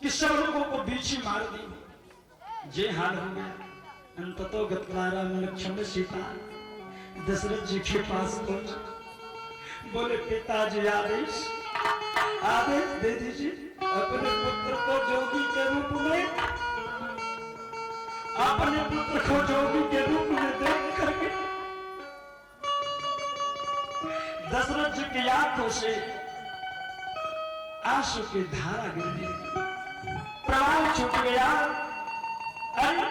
कि सब लोगों को बीच ही मार दी। जे हाल हो गया। अंततो गतवारा में लक्ष्मण सीता दशरथ जी के पास पहुंचे, बोले पिताजी आदेश दे दीजिए, अपने पुत्र को जोगी के रूप में, अपने पुत्र को जोगी के रूप में देख करके दशरथ जी की आंखों से आंसू की धारा गिरने लगी, प्रवाह छूट गया। अरे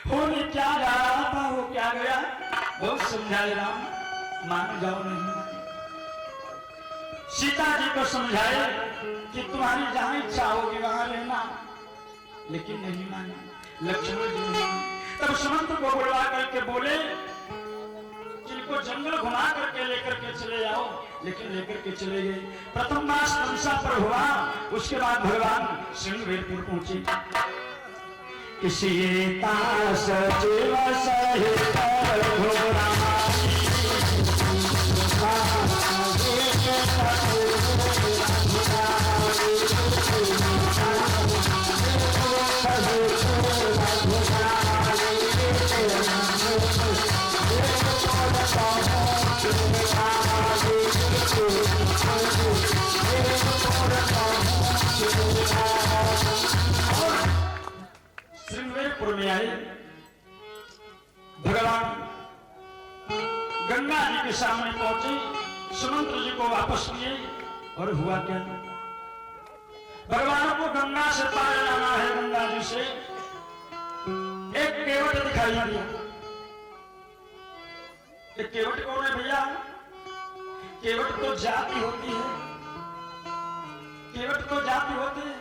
होने क्या जा रहा था वो क्या गया। बहुत समझाए राम, मान जाओ नहीं माने। सीता जी को समझाए कि तुम्हारी जहां इच्छा होगी वहां रहना, लेकिन नहीं माने। लक्ष्मण जी नहीं। तब सुमंत को बुलवा करके बोले जिनको जंगल घुमा करके लेकर के चले जाओ, लेकिन लेकर के चले गए। प्रथम मास तमसा पर हुआ, उसके बाद भगवान सिंहवेरपुर पहुंचे। सीता सचिव सहित घोड़ा श्रृंगेरपुर में आए। भगवान गंगा जी के सामने पहुंचे, सुमंत्र जी को वापस किए। और हुआ क्या, भगवान को गंगा से पार लाना है। गंगा जी से एक केवट दिखाई दिया। एक केवट कौन है भैया? केवट तो जाति होती है। केवट तो जाति होती है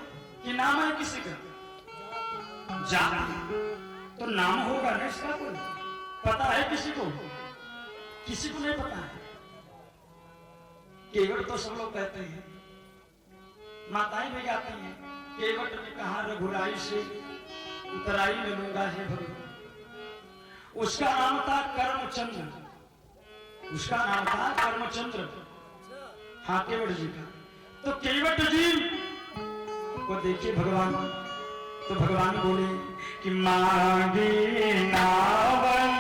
कि नाम है किसी का? जाति तो नाम होगा ना इसका, कोई पता है किसी को? किसी को नहीं पता है। केवट तो सब लोग कहते हैं, माताएं भी गाती हैं। केवट ने कहा रघुराई से उतराई मिलूंगा हे भगवान। उसका नाम था कर्मचंद्र, उसका नाम था कर्मचंद्र। हाँ, केवट जी का। तो केवट जी को देखिए भगवान, तो भगवान बोले कि मांगी नावन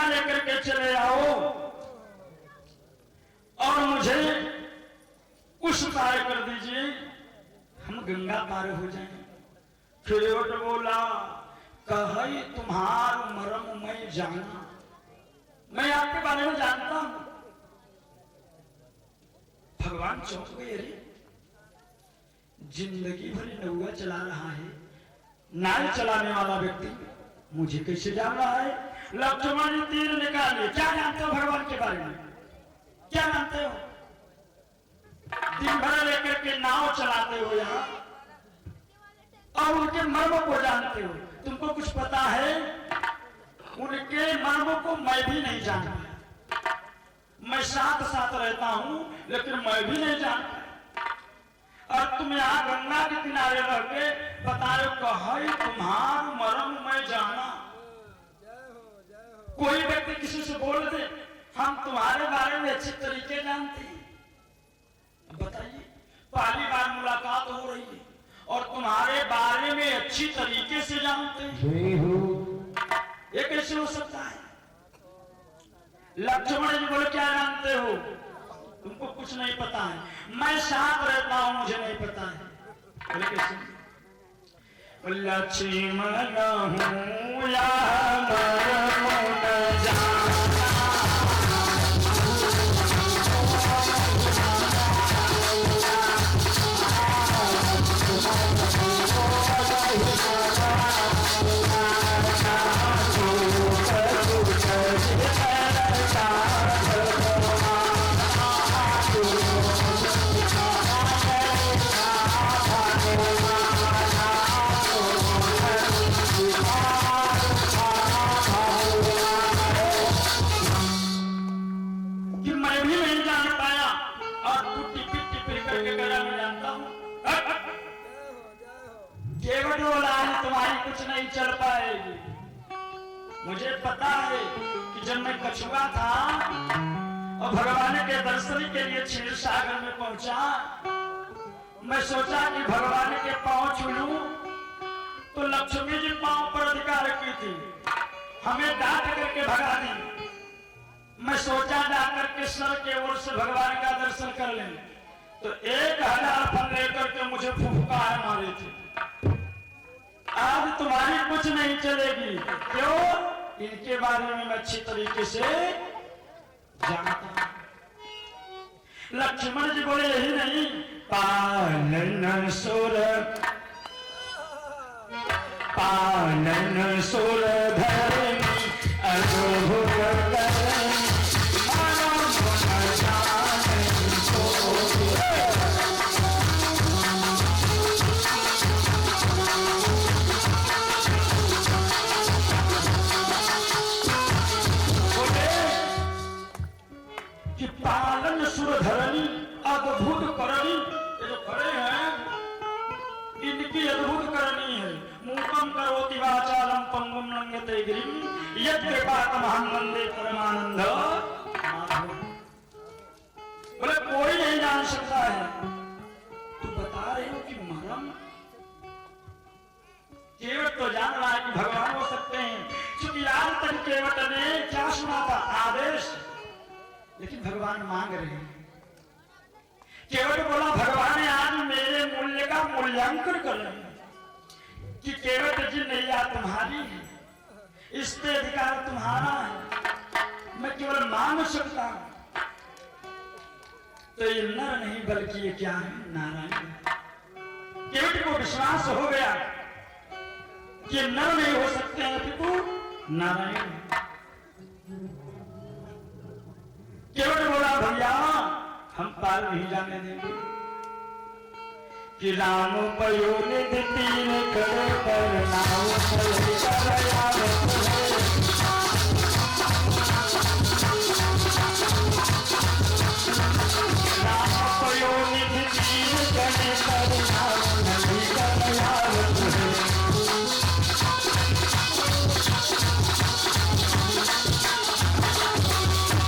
लेकर के चले आओ और मुझे उस पार कर दीजिए, हम गंगा पार हो जाएंगे। केवट बोला कहीं तुम्हार मरम मैं जाना, मैं आपके बारे में जानता हूं। भगवान चौंक गए, अरे जिंदगी भर नौका चला रहा है, नाव चलाने वाला व्यक्ति मुझे कैसे जान रहा है। लक्ष्मण जी तीर निकाले। क्या जानते हो भगवान के बारे में? क्या जानते हो? दिन भर लेकर के नाव चलाते हो यहाँ और उनके मर्मों को जानते हो। तुमको कुछ पता है? उनके मर्मों को मैं भी नहीं जानता। मैं साथ साथ रहता हूं लेकिन मैं भी नहीं जानता। और तुम यहाँ गंगा के किनारे रह के बता रहे हो कहीं तुम्हार मर्म मैं जाना। कोई व्यक्ति किसी से बोल दे हम तुम्हारे बारे में अच्छे तरीके जानते हैं, बताइए पहली बार मुलाकात हो रही है और तुम्हारे बारे में अच्छी तरीके से जानते हैं, ये कैसे हो सकता है? लक्ष्मण जी बोले क्या जानते हो? तुमको कुछ नहीं पता है। मैं साथ रहता हूं, मुझे नहीं पता है। बोले कैसे? लक्ष्मण हूं या मुझे पता है कि जब मैं कछुआ था और भगवान के दर्शन के लिए क्षीर सागर में पहुंचा, मैं सोचा कि भगवान के पांव छू लूं, तो लक्ष्मी जी पांव पर अधिकार की थी, हमें डांट करके भगा दी। मैं सोचा जाकर के सर के ओर से भगवान का दर्शन कर लें, तो 1000 फल लेकर के मुझे फुफकार मारे थे। आज तुम्हारी कुछ नहीं चलेगी। क्यों? इनके बारे में मैं अच्छी तरीके से जानता। लक्ष्मण जी बोले यही नहीं, पानन सुर धरनी अद्भुत करनी मानो मन जाने को। कि पालन सुर धरनी अद्भुत करनी, ये जो खड़े हैं इनकी अद्भुत करनी है। मूकम करोति वाचालम पंगुम लंघयते गिरिम यत्कृपातमहं वन्दे परमानंद माधवम्। बोले कोई नहीं जान सकता है। तू बता रहे हो कि मरम केवट तो जान रहा है कि भगवान हो सकते हैं, क्योंकि आज तक केवट ने क्या सुना था? आदेश। लेकिन भगवान मांग रहे हैं। केवट बोला भगवान आज मेरे मूल्य का मूल्यांकन कर रहे हैं कि केवट जी नैया तुम्हारी है, इस पे अधिकार तुम्हारा है, मैं केवल मांग सकता हूं। तो ये नर नहीं बल्कि ये क्या है? नारायण। केवट को विश्वास हो गया कि नर नहीं हो सकते हैं अपितु नारायण। केवट बोला भैया हम पार नहीं जाने देंगे कि राम पयोनिधि तीन करे पर नाम राम पयोनिधि तीन करे पर नाम नहीं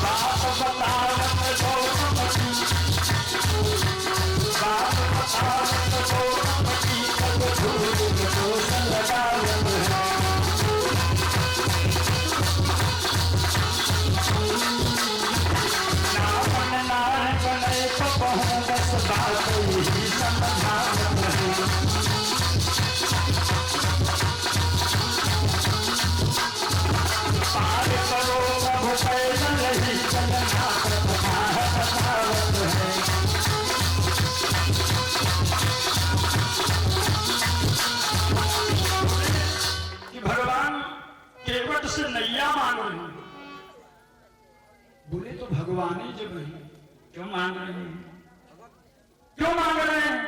बात बतावत गौतमती, बात बतावत गौतमती तब धूल दोष लगावत है। नामन नायक नैक कहूँ बस बात यही समझावत है। पार करो प्रभु पैदल ही चलना बतावत है। कि भगवान केवट से नैया मांग रहे हैं। बोले तो भगवान ही जब है, क्यों मांग रहे हैं? क्यों मांग रहे हैं?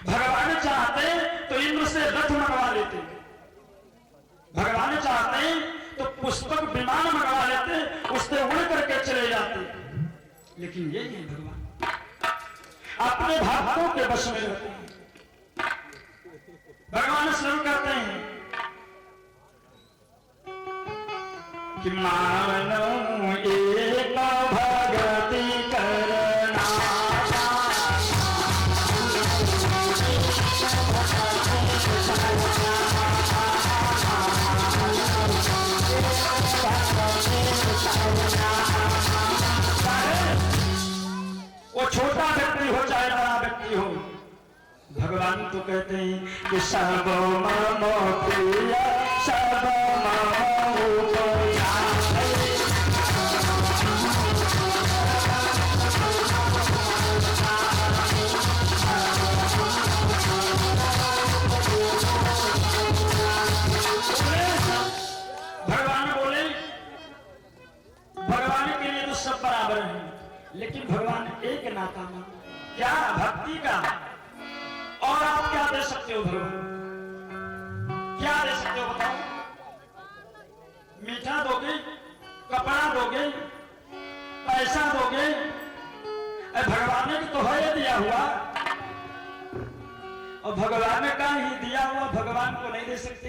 भगवान चाहते तो इंद्र से रथ मंगवा लेते, भगवान चाहते तो पुष्पक विमान मंगवा लेते, उससे उड़ करके चले जाते। लेकिन ये नहीं, भगवान अपने भक्तों के वश में रहते हैं। भगवान स्वयं कहते हैं कि मानव एक भगति करना वो छोटा व्यक्ति हो चाहे बड़ा व्यक्ति हो, भगवान तो कहते हैं कि सब मम प्रिय सब मम उपयाय। भगवान बोले भगवान के लिए तो सब बराबर है, लेकिन भगवान एक नाता मानो, क्या भक्ति का। और आप क्या दे सकते हो भगवान? क्या दे सकते हो बताओ? मीठा दोगे, कपड़ा दोगे, पैसा दोगे? भगवान ने तो है दिया हुआ, और भगवान का ही दिया हुआ भगवान को नहीं दे सकते।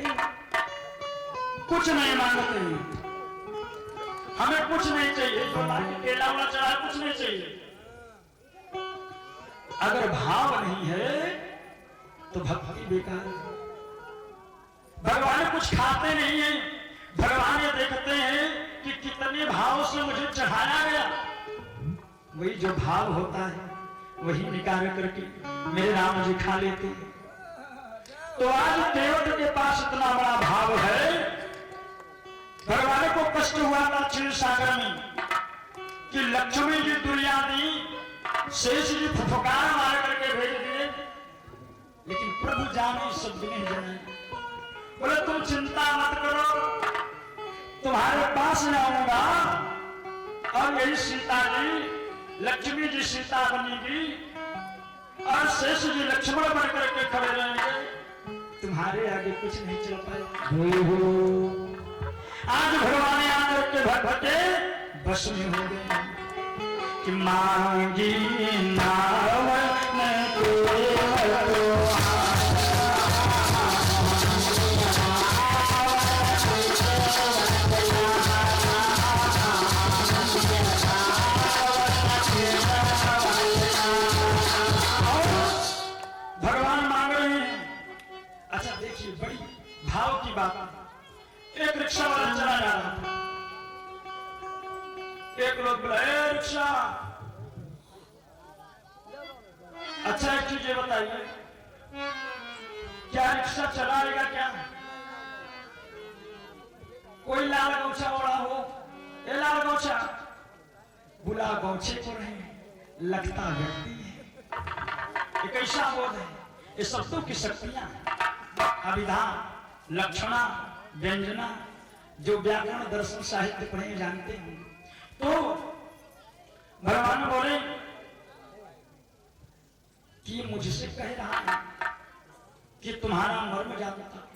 कुछ नहीं मांगते हैं, हमें कुछ नहीं चाहिए, जो लाके केला वाला चढ़ा कुछ नहीं चाहिए। अगर भाव नहीं है तो भक्ति बेकार है। भगवान कुछ खाते नहीं है, भगवान ये देखते हैं कि कितने भाव से मुझे चढ़ाया गया। वही जो भाव होता है वही निकाल करके मेरे राम जी खा लेते हैं। तो आज देवता के पास इतना बड़ा भाव है। भगवान को कष्ट हुआ था क्षीर सागर में कि लक्ष्मी जी दुनिया दी, शेष जी फुफकार मार करके भेज दिए, लेकिन प्रभु जाने शब्द नहीं जाने। बोले तुम चिंता मत करो, तुम्हारे पास आऊंगा और यही सीता जी, लक्ष्मी जी सीता बनेगी और शेष जी लक्ष्मण बन करके खड़े रहेंगे, तुम्हारे आगे कुछ नहीं चल पाएगा। आज भगवान आकर के भगवते बस में हो गए कि मांगी नाम भगवान मांग रहे हैं। अच्छा देखिए, बड़ी भाव की बात। एक रिक्शा वाला चला जा रहा था, एक लोग बोला रिक्शा। अच्छा एक चीज ये बताइए, क्या रिक्शा चलाएगा क्या कोई लाल गौछा ओढ़ा हो? ये लाल गौछा बुला गौछे को नहीं लगता व्यक्ति है। ये कैसा बोध है? ये शब्दों की शक्तियां, अभिधान, लक्षणा, व्यंजना, जो व्याकरण दर्शन साहित्य पढ़े जानते हैं। तो भगवान बोले कि मुझसे कह रहा है कि तुम्हारा मर्म जानता।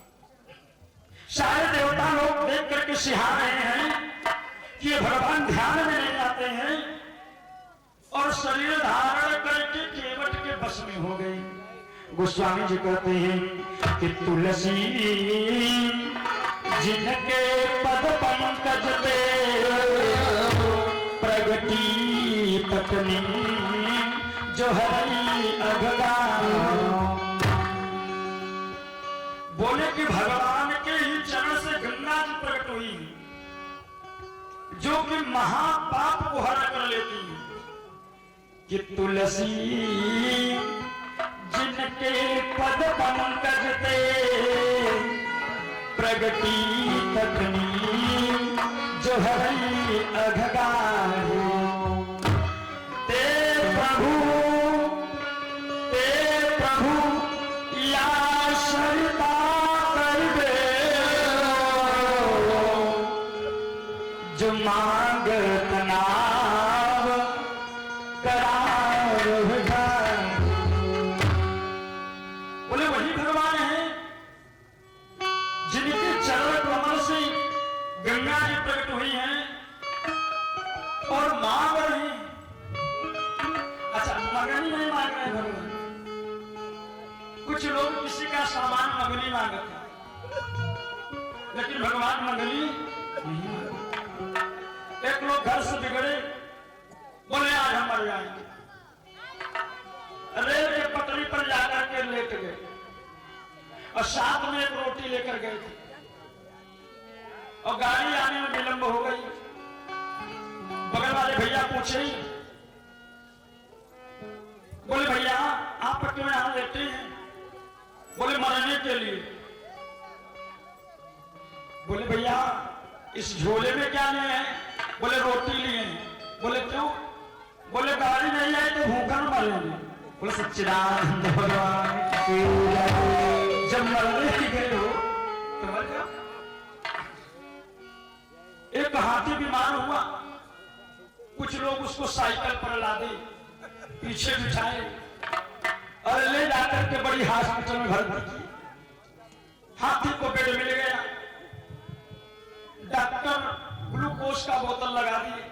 सारे देवता लोग देख करके सिहा रहे हैं कि ये भगवान ध्यान में नहीं आते हैं और शरीर धारण करके केवट के बस में हो गए। गोस्वामी जी कहते हैं कि तुलसी जिनके पद पंकज पे प्रगति पत्नी जो हरि अघगान। बोले कि भगवान के ही चरण से गंगा जी प्रकट हुई, जो कि महापाप को हरा कर लेती है। कि तुलसी जिनके पद पंकज पे प्रगति पत्नी जो हरि अघगान। ते प्रभु या सरिता कर दे, जो मांगत नाव करार बोले वही भगवान है जिनके चरण कमल से गंगा जी प्रकट हुई हैं और मांग रही। अच्छा मगनी नहीं मांग रहे भगवान, कुछ लोग किसी का सामान मगनी मांगते हैं, लेकिन भगवान मगनी नहीं मांगते। एक लोग घर से बिगड़े, बोले आज हम मर जाएंगे, रेल के पटरी पर जाकर के लेट गए और साथ में एक रोटी लेकर गए थे और गाड़ी आने में विलंब हो गई। बगल वाले भैया पूछे, बोले भैया आप क्यों यहां लेटे हैं? बोले मरने के लिए। बोले भैया इस झोले में क्या लिए हैं? बोले रोटी लिए हैं। बोले क्यों? बोले गाड़ी नहीं आई तो भूखा न मरेंगे। बोले सच्चिदानंद भगवान की जय। जब मरने की गए हो तो मर जाओ। एक हाथी बीमार हुआ, कुछ लोग उसको साइकिल पर लादे, पीछे बिठाए और ले जाकर के बड़ी हॉस्पिटल में भर्ती की। हाथी को बेड मिल गया, डॉक्टर ग्लूकोज का बोतल लगा दिए।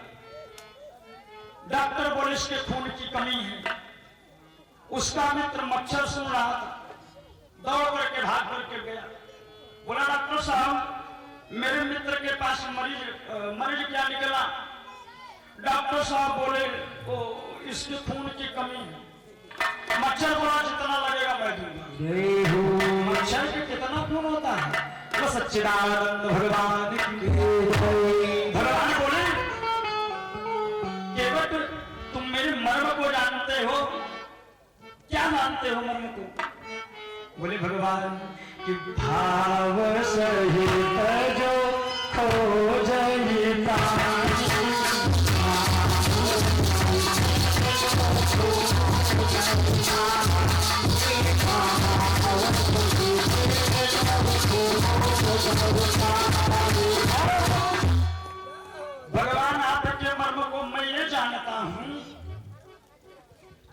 डॉक्टर बोले इसके खून की कमी है। उसका मित्र मच्छर सुन रहा था, दौड़ करके भाग करके गया। बोला डॉक्टर साहब मेरे मित्र के पास मरीज क्या निकला, डॉक्टर साहब बोले वो इसके खून की कमी है, मच्छर को जितना लगेगा मैं दूंगा। मच्छर के कितना खून होता है? वो सच्चिदानंद भगवान भगवान बोले केवट तुम मेरे मर्म को जानते हो, क्या जानते हो मर्म को? बोले भगवान कि भाव सहित जो खोजता भगवान आपके मर्म को मैं ये जानता हूं,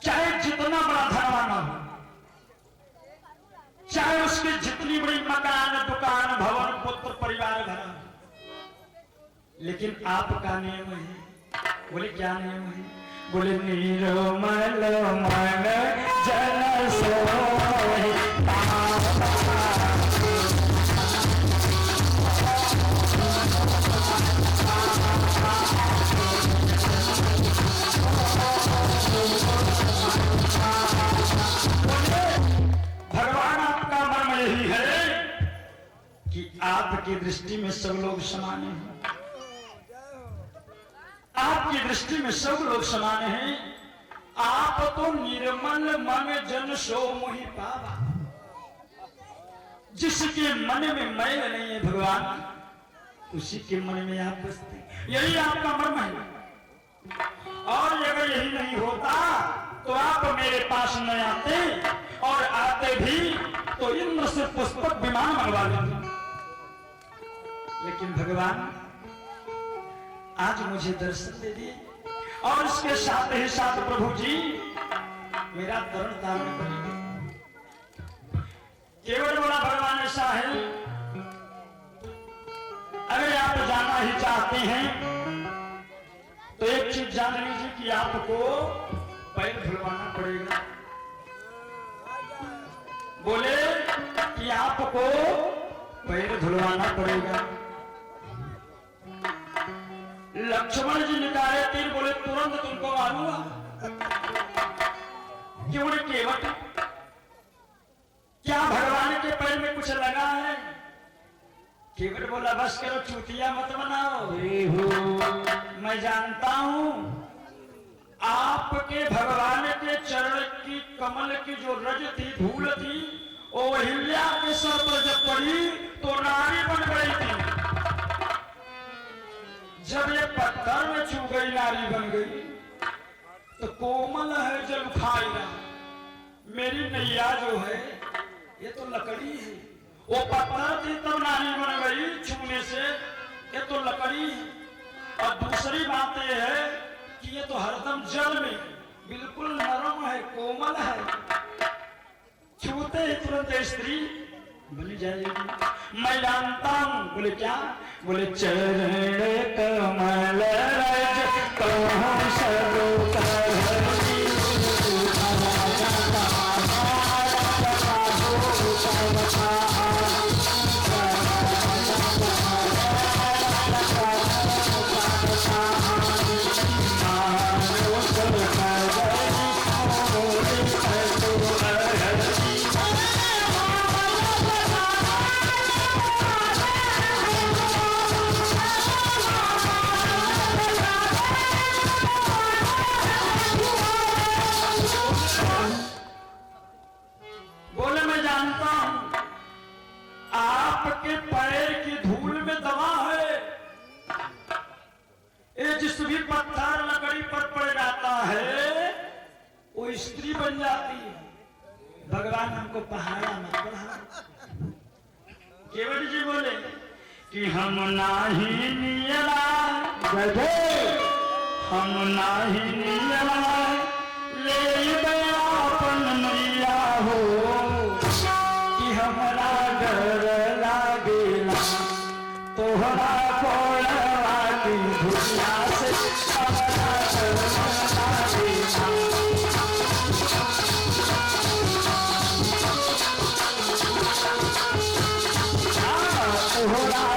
चाहे जितना बड़ा धनवान हो, चाहे उसकी जितनी बड़ी मकान दुकान भवन पुत्र परिवार घर, लेकिन आपका नियम है। बोले क्या नियम है? बोले निर्मल मन जन सोहि भगवान आपका मर्म यही है कि आपकी दृष्टि में सब लोग समान हैं, आपकी दृष्टि में सब लोग समान हैं। आप तो निर्मल मन जन सो मोहि पावा, जिसके मन में मैल नहीं है भगवान, उसी के मन में आप बसते, यही आपका मर्म है। और अगर यही नहीं होता तो आप मेरे पास न आते, और आते भी तो इंद्र से पुष्पक विमान मंगवा लेते। लेकिन भगवान आज मुझे दर्शन दे दिए, और इसके साथ ही साथ प्रभु जी मेरा तरण तारण बनेंगे। केवल बोला भगवान ऐसा है, अगर आप जाना ही चाहते हैं तो एक चीज जान लीजिए कि आपको पैर धुलवाना पड़ेगा। बोले कि आपको पैर धुलवाना पड़ेगा। लक्ष्मण जी निकाले तीर, बोले तुरंत तुमको मारूंगा। क्यों रे केवट, क्या भगवान के पैर में कुछ लगा है? केवट बोला बस करो, चूतिया मत बनाओ। मैं जानता हूं आपके भगवान के चरण की कमल की जो रज थी, धूल थी, वो अहिल्या के सर पर जब पड़ी तो नारी बन गई थी। जब ये पत्थर में छू गई नारी बन गई, तो कोमल है जल खाएगा। मेरी नैया जो है ये तो लकड़ी है, वो पत्थर थी तब नारी बन गई छूने से, ये तो लकड़ी है। और दूसरी बात यह है कि ये तो हरदम जल में बिल्कुल नरम है, कोमल है, छूते ही तुरंत स्त्री बन जाएगी। मैं जानता हूं। बोले क्या? बोले चरण कमल रज कहूं सब करनी, आपके पैर की धूल में दवा है। ये जिस भी पत्थर लकड़ी पर पड़ जाता है वो स्त्री बन जाती है। भगवान हमको पहाड़ा मत बढ़ा। केवट जी बोले कि हम नाही नियला, हम नाही नियला ले अपन नैया हो, कि हमारा डर लागेला तोहरा कोलवा की धुइया से, हमारा डर लागेला। तोहरा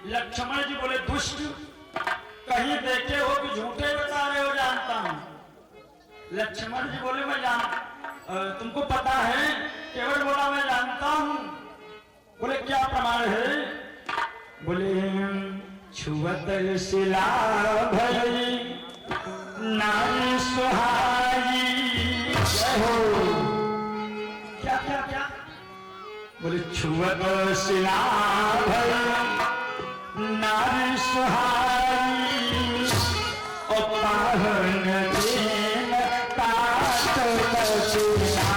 लक्ष्मण जी बोले दुष्ट, कहीं देखे हो कि झूठे बता रहे हो? जानता हूं। लक्ष्मण जी बोले मैं तुमको पता है? केवल बोला मैं जानता हूं। बोले क्या प्रमाण है? बोले छुअत शिला भई नारी सुहाई। क्या क्या क्या? बोले छुअत शिला भई नारी सुहाई और पाहन दिन काट बचिना।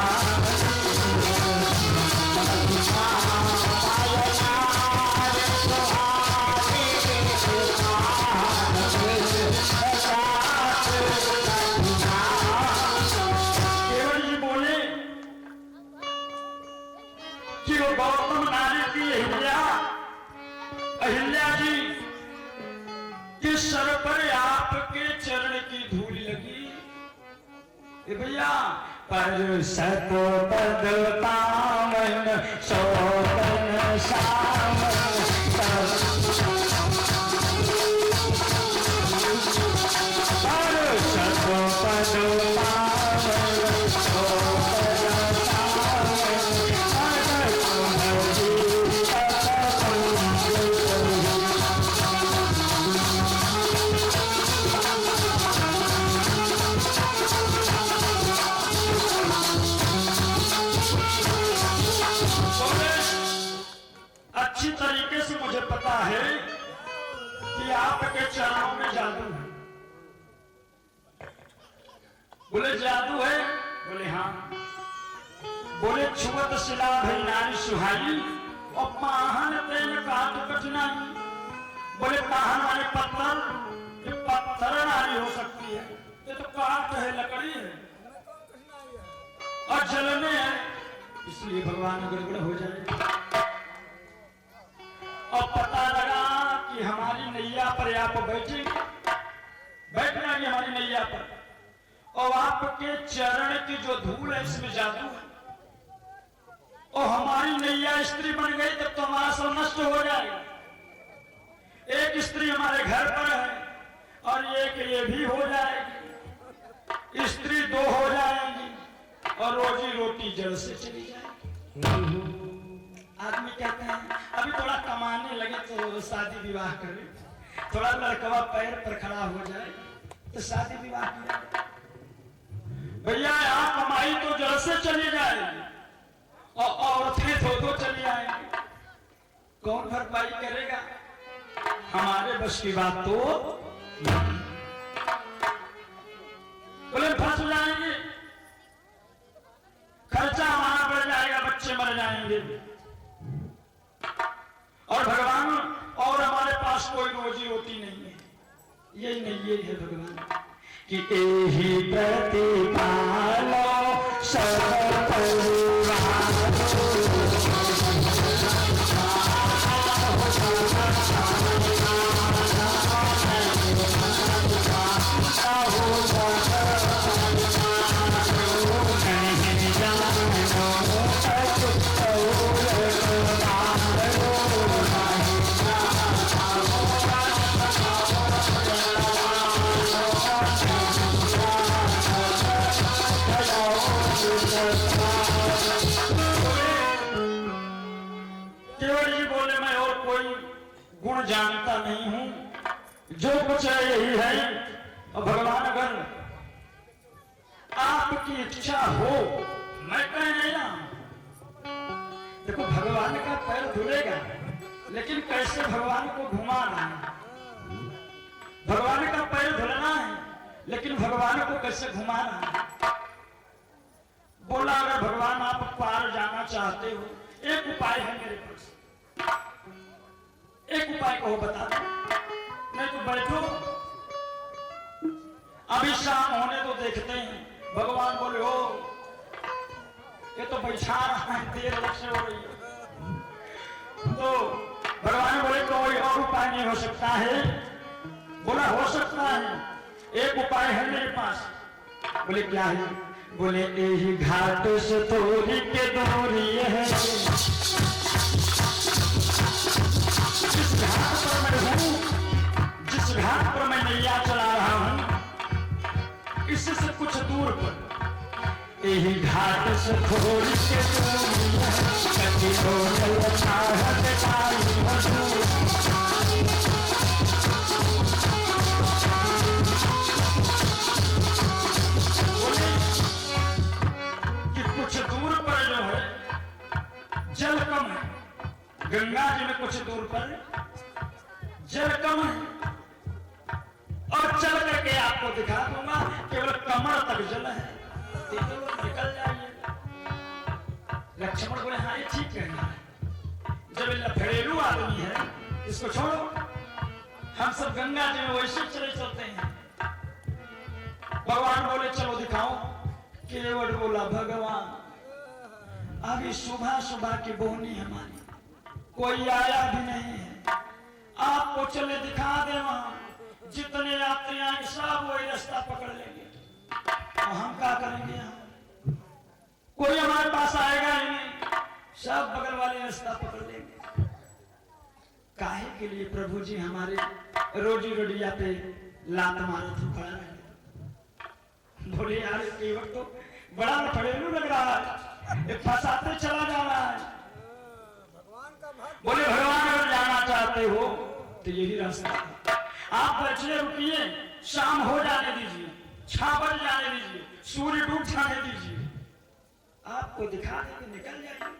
केवल जी बोले कि वो गौतम नारी की अहिल्या जी के सर पर आपके चरण की धूल लगी। ए भैया पर सत पद पावन सोतन सावन पर सत पद पावन सोतन अच्छी तरीके से मुझे पता है कि आपके चरणों में जादू है। बोले जादू है? बोले हाँ। बोले छुअत शिला भई नारी सुहाई और पाहन तेन काट कठिनाई। बोले पाहन वाले पत्थर, ये पत्थर नारी हो सकती है, ये तो काट है, लकड़ी है और जलने है, इसलिए भगवान गड़बड़ हो जाए। और पता लगा कि हमारी नैया पर आप बैठेंगे, बैठना कि हमारी नैया पर, और आपके चरण की जो धूल है इसमें जादू है, और हमारी नैया स्त्री बन गई तब तो हमारा सब नष्ट हो जाएगा। एक स्त्री हमारे घर पर है और एक ये भी हो जाएगी, स्त्री दो हो जाएंगी और रोजी रोटी जड़ से चली जाएगी। आदमी कहते हैं अभी थोड़ा कमाने लगे तो शादी विवाह करें, थोड़ा लड़कवा पैर पर खड़ा हो जाए तो शादी विवाह करें। भैया यहाँ कमाई तो जड़ से चली जाएगी और औरतें दो चली आएंगी, कौन भरपाई करेगा? हमारे बस की बात तो बोले फंस जाएंगे, खर्चा हमारा बढ़ जाएगा, बच्चे मर जाएंगे और भगवान और हमारे पास कोई रोजी रोटी नहीं है। यही नहीं, यही है भगवान कि एही प्रतिपालो सब परिवार। केवल जी बोले मैं और कोई गुण जानता नहीं हूं, जो कुछ है यही है। और भगवान अगर आपकी इच्छा हो, मैं कह नहीं रहा, देखो भगवान का पैर धुलेगा लेकिन कैसे भगवान को घुमाना है, भगवान का पैर धुलना है लेकिन भगवान को कैसे घुमाना है। बोला अगर भगवान आप पार जाना चाहते हो, एक उपाय है मेरे पास, एक उपाय को बता दो, नहीं तो बैठो अभी शाम होने तो देखते हैं। भगवान बोले हो ये तो बैठा रहा है, देर अलग से हो रही है। तो भगवान बोले कोई और उपाय नहीं हो सकता है? बोला हो सकता है, एक उपाय है मेरे पास। बोले क्या है? बोले यही घाट से थोड़ी के दूरी है, घाट पर मैं हूँ, जिस घाट पर मैं नैया चला रहा हूँ, इससे कुछ दूर पर यही घाट से थोड़ी के कभी हो कि कुछ दूर पर जो है जल कम है, गंगा जी में कुछ दूर पर जल कम है, और चल करके आपको दिखा दूंगा, केवल कमर तक जल है, निकल जाइए। लक्ष्मण बोले हाँ ये ठीक कहना है, जब लफड़ेलू आदमी है इसको छोड़ो, हम सब गंगा जी में वैसे चले चलते हैं। भगवान बोले चलो दिखाओ, केवट बोला भगवान अभी सुबह सुबह की बोहनी हमारी, कोई आया भी नहीं है, आपको चले दिखा दे, वहां जितने यात्री आएंगे सब वही रास्ता पकड़ लेंगे, और हम क्या करेंगे? यहाँ कोई हमारे पास आएगा ही नहीं, सब बगल वाले रास्ता पकड़ लेंगे। काहे के लिए प्रभु जी हमारे रोजी रोटिया पे लात मारो तो खड़ा रहे। बोले यार केवट तो बड़ा लफड़ेलू लग रहा है, फंसाते चला जा रहा है। बोले भगवान अगर जाना चाहते हो तो यही रास्ता है, आप बचने रुकिए, शाम हो जाने दीजिए, 6 बज जाने दीजिए, सूर्य डूब जाने दीजिए, आपको दिखा देंगे, निकल जाइए।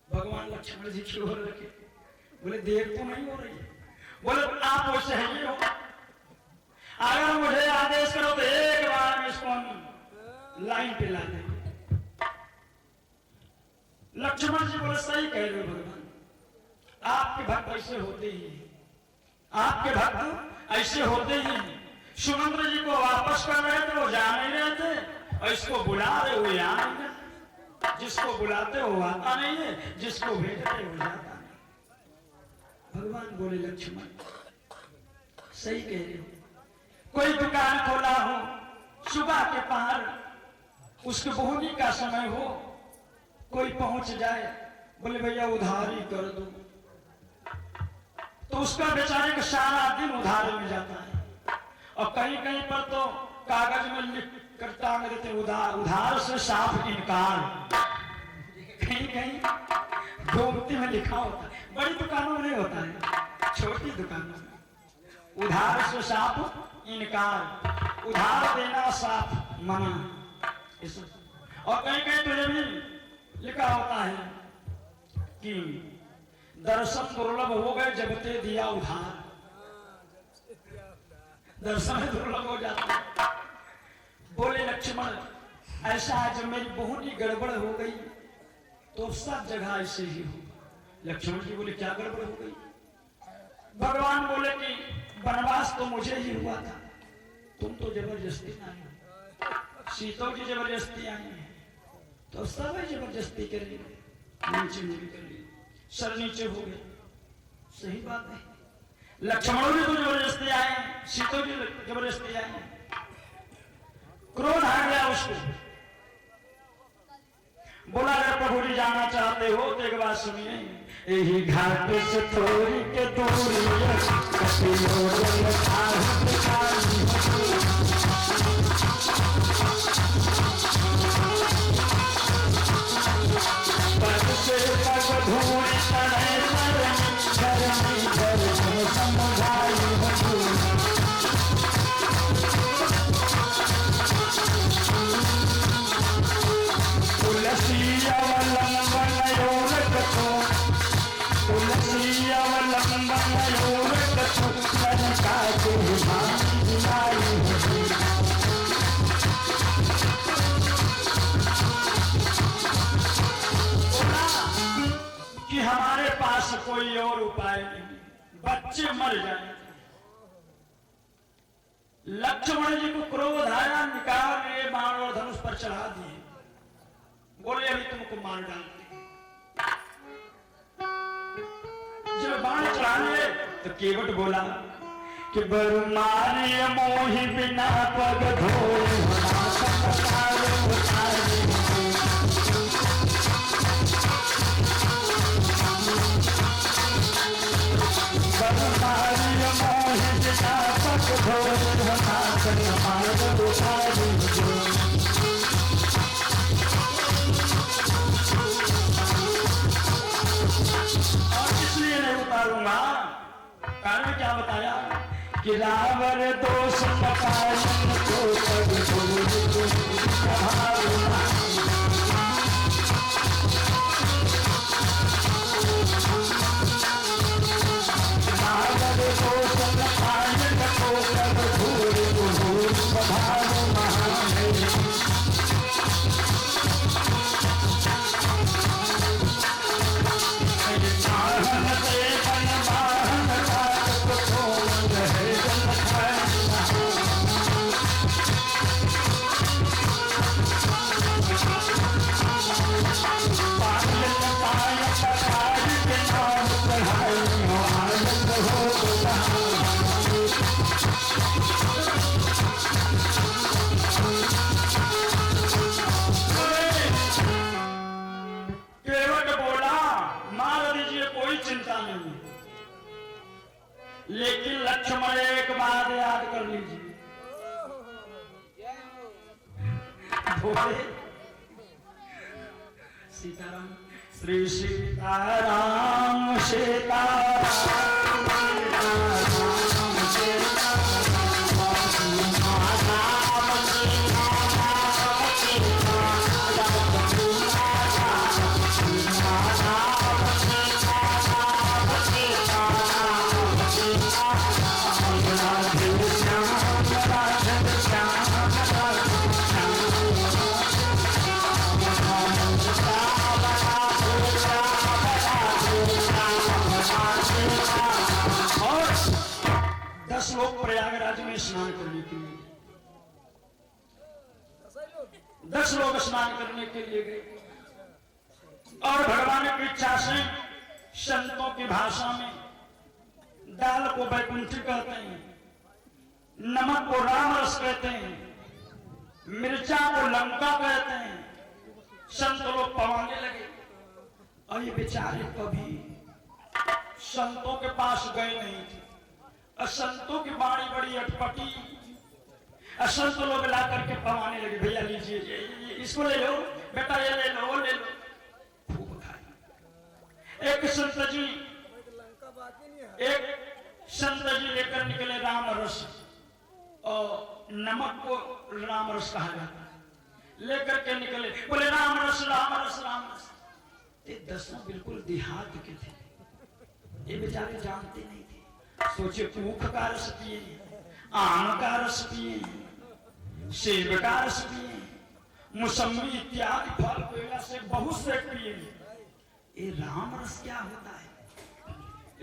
भगवान लक्ष्मण जी की ओर रखे, बोले देर तो नहीं हो रही है, बोले आप वैसे ही हो, अगर मुझे आदेश करो तो एक बार में इसको लाइन पे ला देंगे। लक्ष्मण जी बोले सही कह रहे हो भगवान, आपके भक्त ऐसे होते ही हैं, आपके भक्त ऐसे होते ही हैं। सुमंत्र जी को वापस कर रहे थे, वो जा नहीं रहे थे, और इसको बुला रहे वो आ नहीं रहे, जिसको बुलाते हो वो आता नहीं है, जिसको भेजते हो जाता नहीं। भगवान बोले लक्ष्मण सही कह रहे हो, कोई दुकान खोला हो सुबह के पहर, उसके बोहनी का समय हो, कोई पहुंच जाए, बोले भैया उधारी कर दो, तो उसका बेचारे का सारा दिन उधार में जाता है, और कहीं कहीं पर तो कागज में लिख कर टांग देते उधार से साफ इनकार, कहीं कहीं गोमती में लिखा होता है, बड़ी दुकानों में नहीं होता है, छोटी दुकानों में उधार से साफ इनकार, उधार देना साफ मना, और कहीं कहीं तो ये भी लिखा होता है कि दर्शन दुर्लभ हो गए जब ते दिया उधार, दर्शन दुर्लभ हो जाता है। बोले लक्ष्मण ऐसा है जब मेरी बोहनी गड़बड़ हो गई तो सब जगह ऐसे ही हो। लक्ष्मण जी बोले क्या गड़बड़ हो गई? भगवान बोले कि वनवास तो मुझे ही हुआ था, तुम तो जबरदस्ती आई हो, सीता जी जबरदस्ती आई है, तो सब जबरदस्ती करेंगे, नीचे भी कर ली, सर नीचे हो गए, सही बात है। लक्ष्मण भी तो जबरदस्ती आए, सीता जी जबरदस्ती आए, क्रोध आ गया उसको, बोला अगर प्रभु जी जाना चाहते हो तो एक बात सुनिए, यही घाट से थोड़ी के दूरी कि हमारे पास कोई और उपाय नहीं, बच्चे मर जाए। लक्ष्मण जी को क्रोध आया, निकाल लिए बाण और धनुष पर चढ़ा दिए, बोले अभी तुमको मार डालते। जब बाण चढ़ा लिए तो केवट बोला कि बरमाने मोहि बिना पग धोए कारण क्या बताया कि रावण दोष लगायन को तब भूल लेकिन लक्ष्मण एक बात याद कर लीजिए, बोले सीताराम श्री सीताराम सीताराम लोग प्रयागराज में स्नान करने के लिए, 10 लोग स्नान करने के लिए गए और भगवान की इच्छा से संतों की भाषा में दाल को बैकुंठी कहते हैं, नमक को राम रस कहते हैं, मिर्चा को लंका कहते हैं। संत लोग पवाने लगे और ये बेचारे कभी संतों के पास गए नहीं थे। संतों की बाणी बड़ी अटपटी, संत लोग ला करके पवाने लगे, भैया लीजिए इसको ले लो बेटा, ये ले लो वो ले लो, खूब खाए। एक संत जी लेकर निकले राम रस, और नमक को राम रस कहा जाता है, लेकर के निकले, बोले राम रस राम रस राम रस। ये 10 बिल्कुल देहात के थे, ये बेचारे जानते नहीं थे। सोचे ऊख का रस पिए, आम का रस पिए, सेब का रस पिए, मौसमी इत्यादि फल पेड़ा से बहुत से पिए। ये राम रस क्या होता है?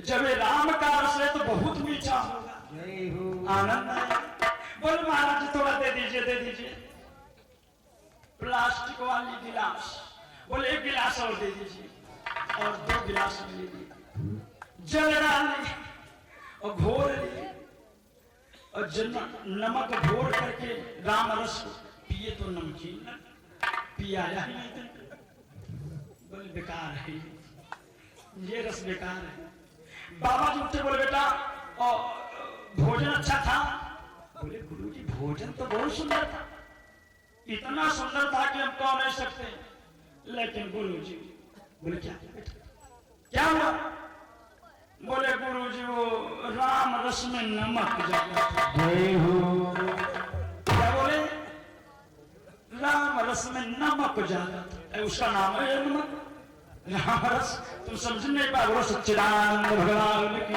जब ये राम का रस है तो बहुत मीठा होगा, आनंद है। बोल महाराज थोड़ा दे दीजिए। प्लास्टिक वाली गिलास, बोले 1 गिलास और दे दीजिए, और 2 गिलास ले लीजिए, जल डालिए और घोर लिए, और नमक घोर करके राम रस पिए तो नमकीन पिया ही नहीं। बोले बेकार है ये रस, बेकार है। बाबा जी उठे, बोले बेटा और भोजन अच्छा था? बोले गुरुजी भोजन तो बहुत सुंदर था, इतना सुंदर था कि हम कह नहीं सकते, लेकिन गुरुजी। बोले क्या बेटा क्या हुआ? बोले गुरुजी वो राम रस में नमक ज्यादा था। क्या बोले? राम रस में नमक ज्यादा था, उसका नाम है नमक, राम रस। तुम समझ नहीं पा रहे, सच्चिदानंद भगवान की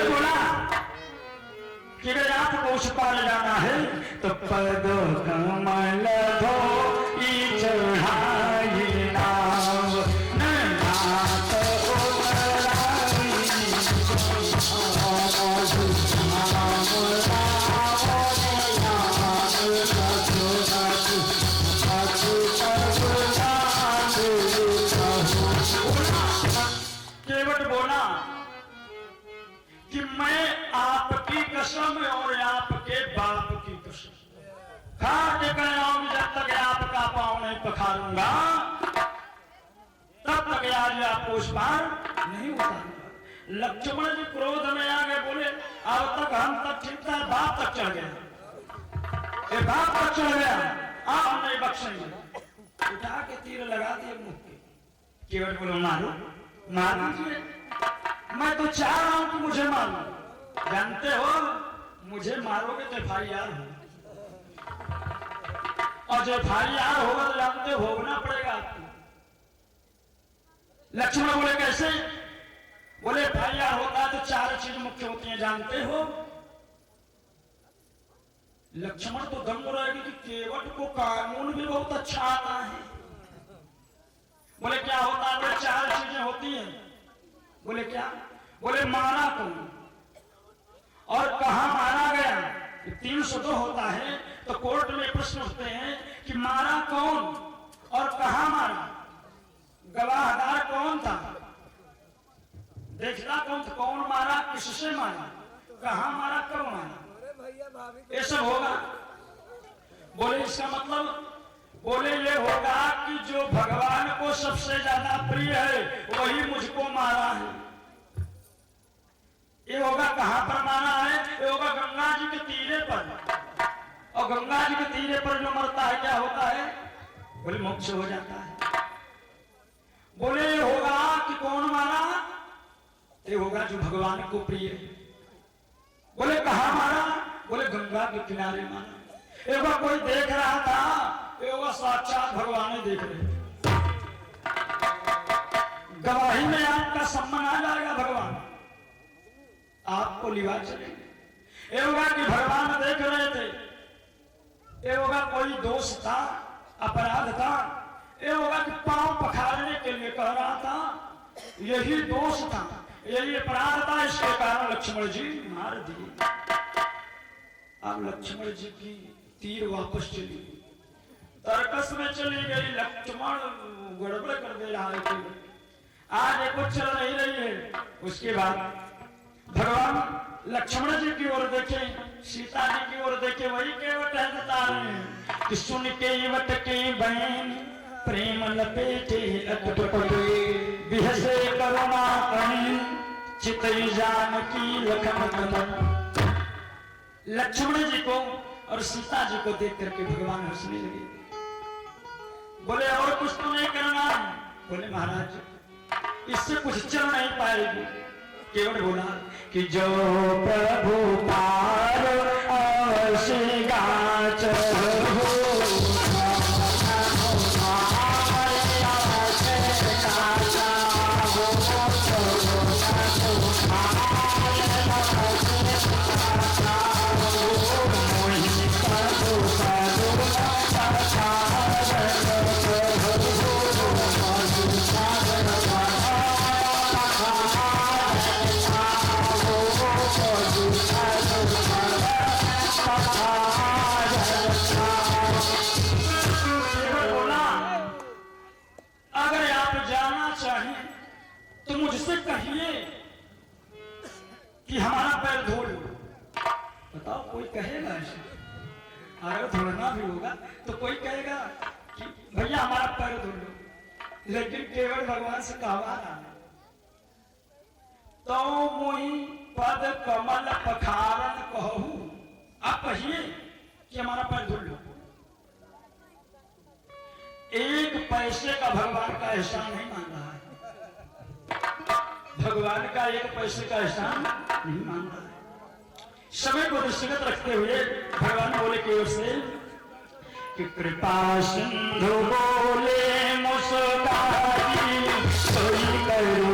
बोला कि आपको उस पार जाना है तो पद कमल धो चढ़ाई नाम केवट बोला कि मैं आपकी कसम और आपके बाप की कसम खा के गया हूं, जब तक आपका पांव नहीं पखारूंगा तब तक आज आपको उस पार नहीं उतारूंगा। लक्ष्मण जी क्रोध में आ गए, बोले अब तक हम तक ठीक था, बाप तक चढ़ गया, ये बाप तक चढ़ गया, आप हम नहीं बख्शेंगे। उठा के तीर लगा दिए मुख के। केवट बोलो मारो, मार दीजिए, मैं तो चाह रहा हूं कि मुझे मारो। जानते हो मुझे मारोगे तो FIR हो, और जो FIR होगा तो जानते हो भोगना पड़ेगा आपको। लक्ष्मण बोले कैसे? बोले FIR होता है तो 4 चीज मुख्य होती हैं, जानते हो? लक्ष्मण तो दंग रहेगी कि केवट को कानून भी बहुत अच्छा आता है। बोले क्या होता है? बोले 4 चीजें होती हैं। बोले क्या? बोले मारा कौन और कहां मारा गया। 302 होता है तो कोर्ट में प्रश्न उठते हैं कि मारा कौन और कहां मारा, गवाहदार कौन था, देखना कौन था, कौन मारा, किससे मारा, कहां मारा, कब मारा, ये सब होगा। बोले इसका मतलब, बोले ये होगा कि जो भगवान को सबसे ज्यादा प्रिय है वही मुझको मारा है। ये होगा कहां पर मारा है? ये होगा गंगा जी के तीरे पर, और गंगा जी के तीरे पर जो मरता है क्या होता है? बोले मोक्ष हो जाता है। बोले ये होगा कि कौन मारा? ये होगा जो भगवान को प्रिय है। बोले कहां मारा? बोले गंगा के किनारे मारा। एक बार कोई देख रहा था, ये होगा साक्षात भगवान देख रहे। गवाही में आपका सम्मान आ जाएगा, भगवान आपको लिवा चलेंगे। ये होगा कि भगवान देख रहे थे, ये होगा कोई दोष था, अपराध था, ये होगा कि पांव पखारने के लिए कह रहा था, यही दोष था, यही अपराध था, इसके कारण लक्ष्मण जी मार दिए। अब लक्ष्मण जी की तीर वापस चली, तर्कस में चली गई। लक्ष्मण गड़बड़ कर दे रहा है, आज एक चल नहीं रही है। उसके बाद भगवान लक्ष्मण जी की ओर देखे, सीता जी की ओर देखे, वही केवट है बता रहे हैं कि सुन केवट के बहन प्रेम लपेटे बिहसे करुणा कहीं चितई जानकी लखन कमल। लक्ष्मण जी को और सीता जी को देख करके भगवान हंसने लगे। बोले और कुछ तो नहीं करना? बोले महाराज इससे कुछ चल नहीं पाएगी। केवल बोला कि जो प्रभु पार अवश्य गाच हो, अगर आप जाना चाहें तो मुझसे कहिए कि हमारा पैर धो लो। बताओ कोई कहेगा ऐसा? अगर धोना भी होगा तो कोई कहेगा कि भैया हमारा पैर धो लो, लेकिन केवल भगवान से कहवा रहा है तो मोही पद कमल पखारन कहू। आप कहिए कि हमारा पैर धो लो। एक पैसे का भगवान का एहसान नहीं मान रहा है, भगवान का एक पैसे का एहसान नहीं मान रहा है। समय को दृष्टिगत रखते हुए भगवान बोले की ओर से कि कृपा सिंधु बोले मुस्काई सोई करो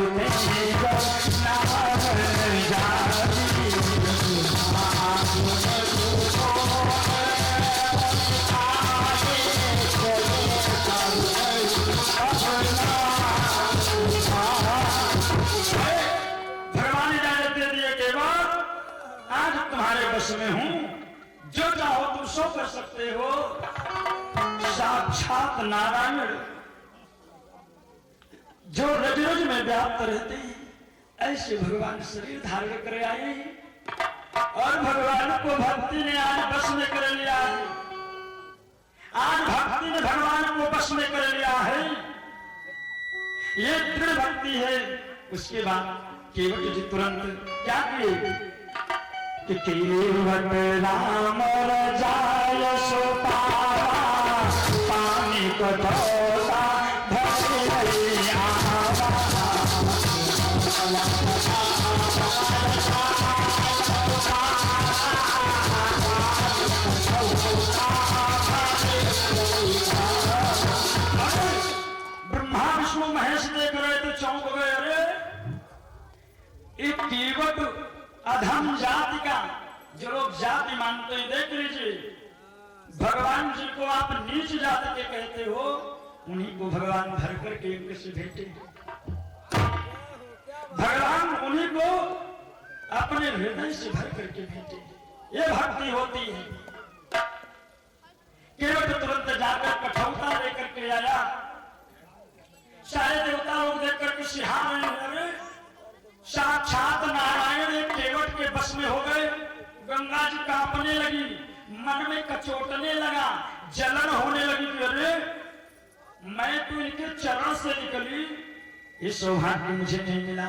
भगवान इजाजत दे दिए के बाद आज तुम्हारे बस में हूं, जो चाहो तुम सो कर सकते हो। साक्षात नारायण जो रज रज में व्याप्त रहते हैं, ऐसे भगवान शरीर धारण कर आए और भगवान को भक्ति ने आज बस में कर लिया है। आज भक्ति ने भगवान को बस में कर लिया है, ये दृढ़ भक्ति है। उसके बाद केवट जी तुरंत क्या किए कि केवट राम रजाय सो पावा पानी को धोता भर आवा। एक केवट अधम जाति का जो लोग जाति मानते हैं, देख लीजिए, भगवान जी को आप नीच जाति के कहते हो, उन्हीं को भगवान भर करके इनके से भेटे। भगवान उन्हीं को अपने हृदय से भर करके भेटे। ये भक्ति होती है। केवट तुरंत जाकर कठौता लेकर के आया। सारे देवता लोग देख करके सिहार रहे, साक्षात नारायण एक केवट के बस में हो गए। गंगा जी कांपने लगी, मन में कचोटने लगा, जलन होने लगी कि अरे मैं तो इनके चरण से निकली, ये सौभाग्य मुझे नहीं मिला।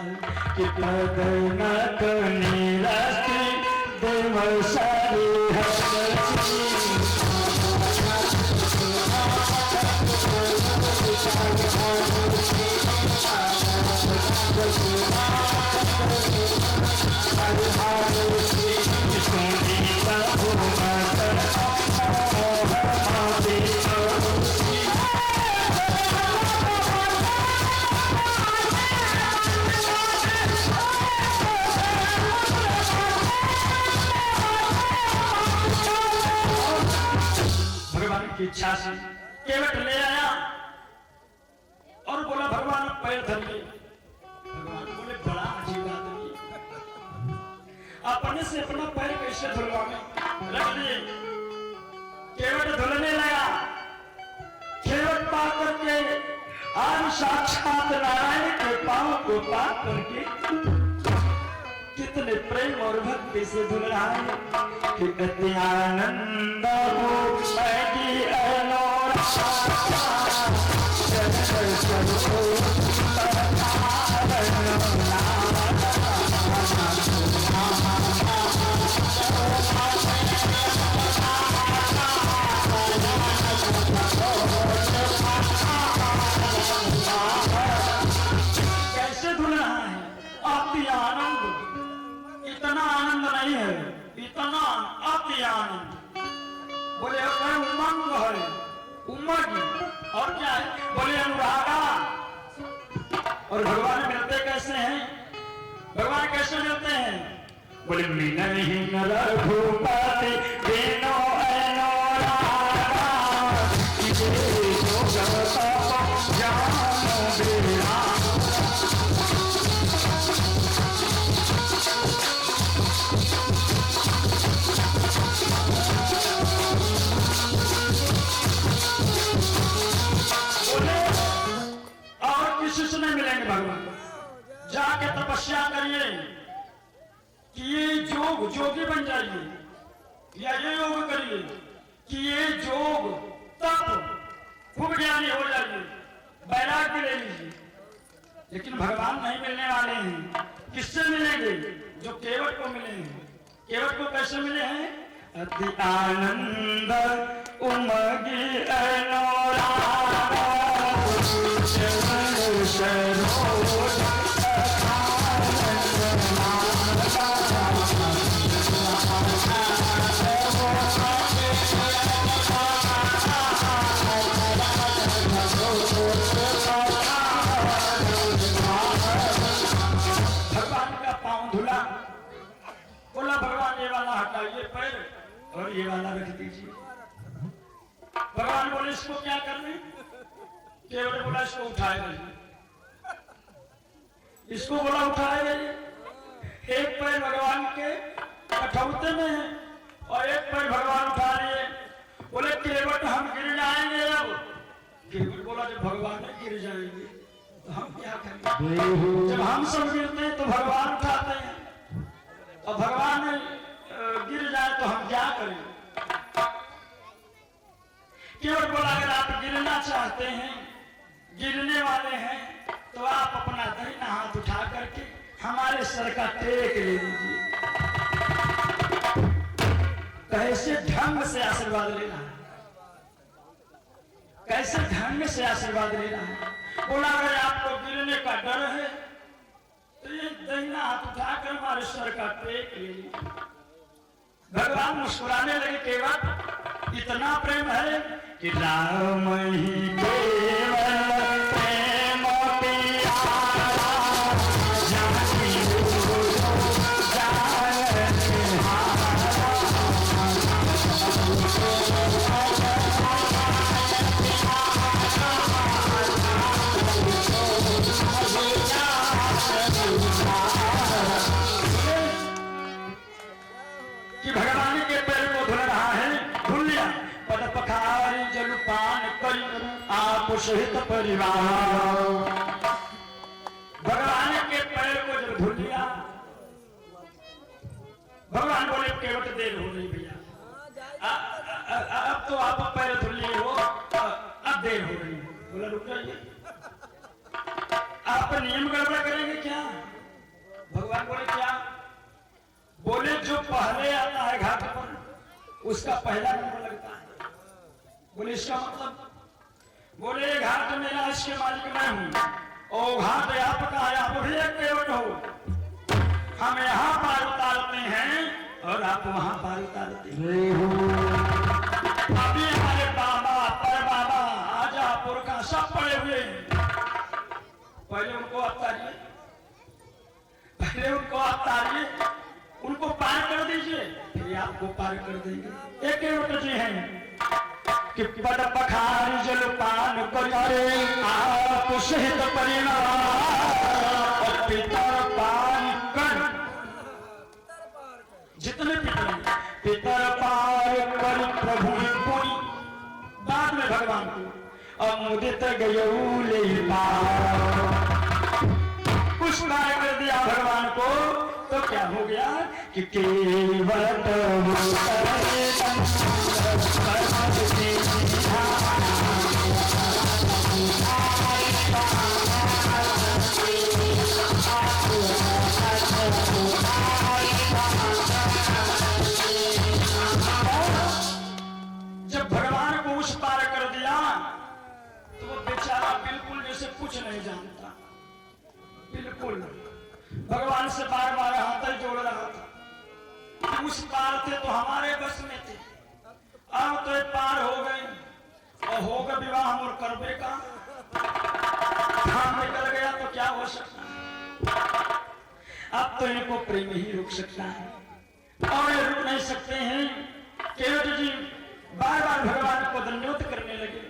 कि इच्छा से केवट ले आया और बोला भगवान पैर धर ले। भगवान बोले बड़ा अजीब आदमी, अपने से अपना पैर कैसे धुलवावे? रख दिए। केवट धुलने लगा। केवट पा करके आज साक्षात नारायण के पांव को पा करके कितने प्रेम और भक्ति से धुल रहा है कि अति आनंद कैसे धुल रहा है? अति आनंद। इतना आनंद नहीं है, इतना अति आनंद। बोले उमंग है, उमंग। और क्या है? बोले अनुरागा। और भगवान मिलते कैसे हैं? भगवान कैसे मिलते हैं? बोले मिलन रघुपति बिनु अनुरागा, मिलेंगे भगवान। जाके तपस्या करिए कि ये जोगी बन जाइए, या ये योग करिए कि ये जोग तप खूब ज्ञानी हो जाइए, वैराग्य ले लीजिए। लेकिन भगवान नहीं मिलने वाले हैं। किससे मिलेंगे? जो केवट को मिलेंगे। केवट को कैसे मिले हैं? अति आनंद उमगी अनुराग भगवान का पांव धुला। बोला भगवान ये वाला हटाइए पैर और ये वाला रख दीजिए। भगवान बोले इसको क्या करने? केवट बोला इसको उठाए रहिए। इसको बोला उठाए रहिए। एक पैर भगवान के कठौते में है और एक पैर भगवान उठा लिए। बोले केवट हम गिर जाएंगे अब। केवट बोला जब भगवान गिर जाएंगे तो हम क्या करेंगे? जब हम सब गिरते हैं तो भगवान उठाते हैं, और भगवान गिर जाए तो हम क्या करें? केवट बोला अगर आप गिरना चाहते हैं, गिरने वाले हैं, तो आप अपना दाहिना हाथ उठा करके हमारे सर का टेक ले लीजिए। कैसे ढंग से आशीर्वाद लेना है, कैसे ढंग से आशीर्वाद लेना है। बोला अगर आपको गिरने का डर है तो ये दाहिना हाथ उठाकर हमारे सर का टेक ले लीजिए। भगवान मुस्कुराने लगे। केवट इतना प्रेम है कि राम ही केवल प्रेम प्यारा, जानी आप सहित परिवार। भगवान के पैर को जब धुल लिया, भगवान बोले केवट देर हो रही भैया, अब तो आप पैर धुल लिए हो, अब देर हो रही है। बोला रुक जाइए, आप नियम गड़बड़ करेंगे क्या? भगवान बोले क्या? बोले जो पहले आता है घाट पर उसका पहला नंबर लगता है। बोले इसका मतलब? बोले घाट मेरा, इसके मालिक मैं हूं और घाट आपका है, आप भी एक केवट हो। हम यहाँ पार उतारते हैं और आप वहां पार उतारते हैं। अभी हमारे बाबा पर बाबा आजापुर का सब पड़े हुए, पहले उनको अवतारिए, पहले उनको अवतारिए, उनको पार कर दीजिए, फिर आपको पार कर देंगे। एक केवट जी हैं कि पद पखारी जल पान करे आप सहित परिवार और पितर पार कर, जितने पितर पार कर प्रभु कोई। बाद में भगवान को अमुदित गयौले कुछ कार्य कर दिया भगवान को, तो क्या हो गया कि केवट जब भगवान को उस पार कर दिया तो वो बेचारा बिल्कुल जैसे कुछ नहीं जानता, बिल्कुल भगवान से बार बार हाथ जोड़ रहा था। उस पार थे तो हमारे बस में थे, अब तो एक पार हो गए और होगा विवाह हम और करबे का धाम निकल गया तो क्या हो सकता है? अब तो इनको प्रेम ही रुक सकता है और ये रुक नहीं सकते हैं। केवट जी बार बार भगवान को दंडवत करने लगे।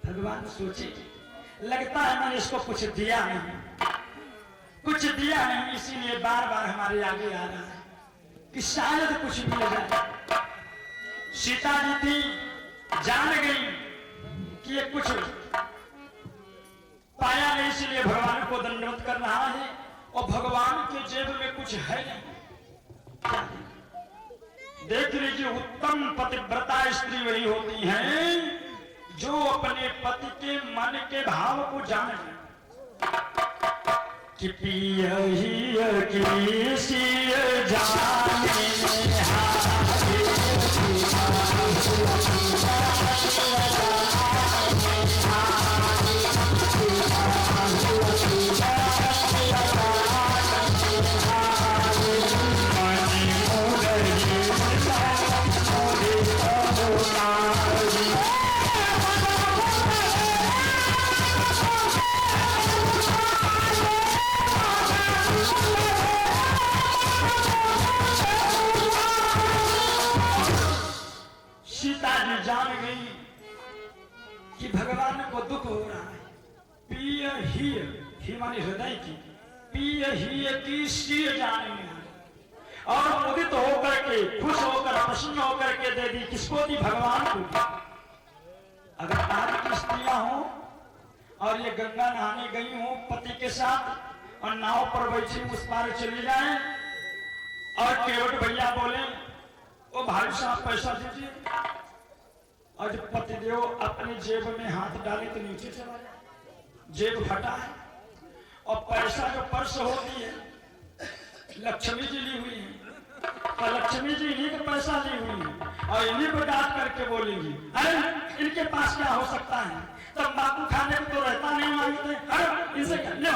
भगवान सोचे लगता है मैंने इसको कुछ दिया नहीं, कुछ दिया नहीं, इसीलिए बार बार हमारे आगे आ रहा है कि शायद कुछ मिल जाए। सीता जी थी, जान गई कि ये कुछ पाया नहीं, इसलिए भगवान को दंडवत कर रहा है और भगवान के जेब में कुछ है नहीं। देख लीजिए, उत्तम पतिव्रता स्त्री वही होती हैं जो अपने पति के मन के भाव को जाने कि पिया ही किसी जाने जान गई कि भगवान को दुख हो रहा है। पिय ही मानी हृदय की, पिय ही की शीर जाने में और मुदित होकर के, खुश होकर, प्रसन्न होकर के दे दी। किसको दी? भगवान को। अगर आज की स्त्रियां हो और ये गंगा नहाने गई हो पति के साथ और नाव पर बैठी उस पार चली जाए और केवट भैया बोले ओ भाई साहब पैसा दीजिए, और जब पतिदेव अपनी जेब में हाथ डाले तो नीचे चला जाए, जेब फटा है और पैसा जो पर्स होती है लक्ष्मी जी ली हुई है, और लक्ष्मी जी इन्हीं का पैसा ली हुई है और इन्हीं को डांट करके बोलेंगी अरे इनके पास क्या हो सकता है, तंबाकू खाने को तो रहता नहीं मांगते, अरे इनसे ले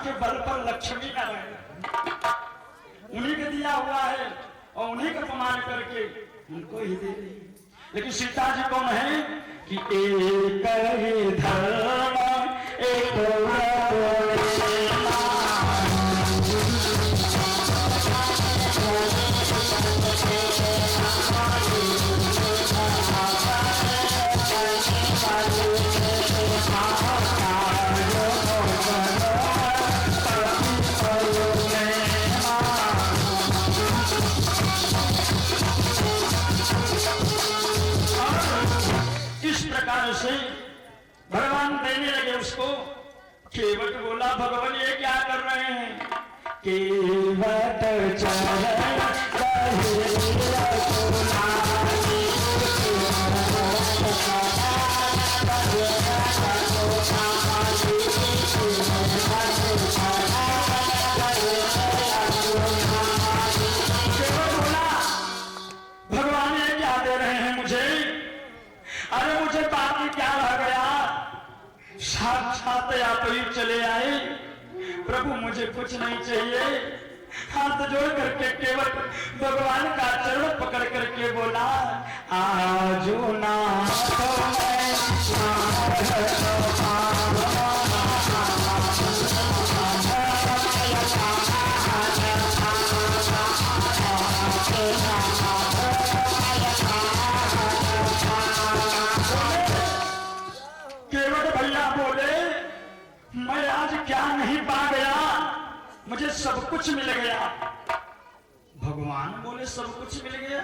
के बल पर लक्ष्मी का उन्हीं को दिया हुआ है और उन्हीं का अपमान करके उनको ही दे रही। लेकिन सीता जी कौन है कि एक ही धर्म एक भगवान देने लगे उसको। केवट बोला भगवान ये क्या कर रहे हैं? केवट भगवान ये क्या दे रहे हैं मुझे? अरे मुझे बाकी क्या रह गया? साक्षात आप ही चले आए प्रभु, मुझे कुछ नहीं चाहिए। हाथ जोड़ करके केवट भगवान का चरण पकड़ करके बोला, आजो ना केवट भैया बोले, मैं आज क्या नहीं पा गया, मुझे सब कुछ मिल गया। भगवान बोले सब कुछ मिल गया?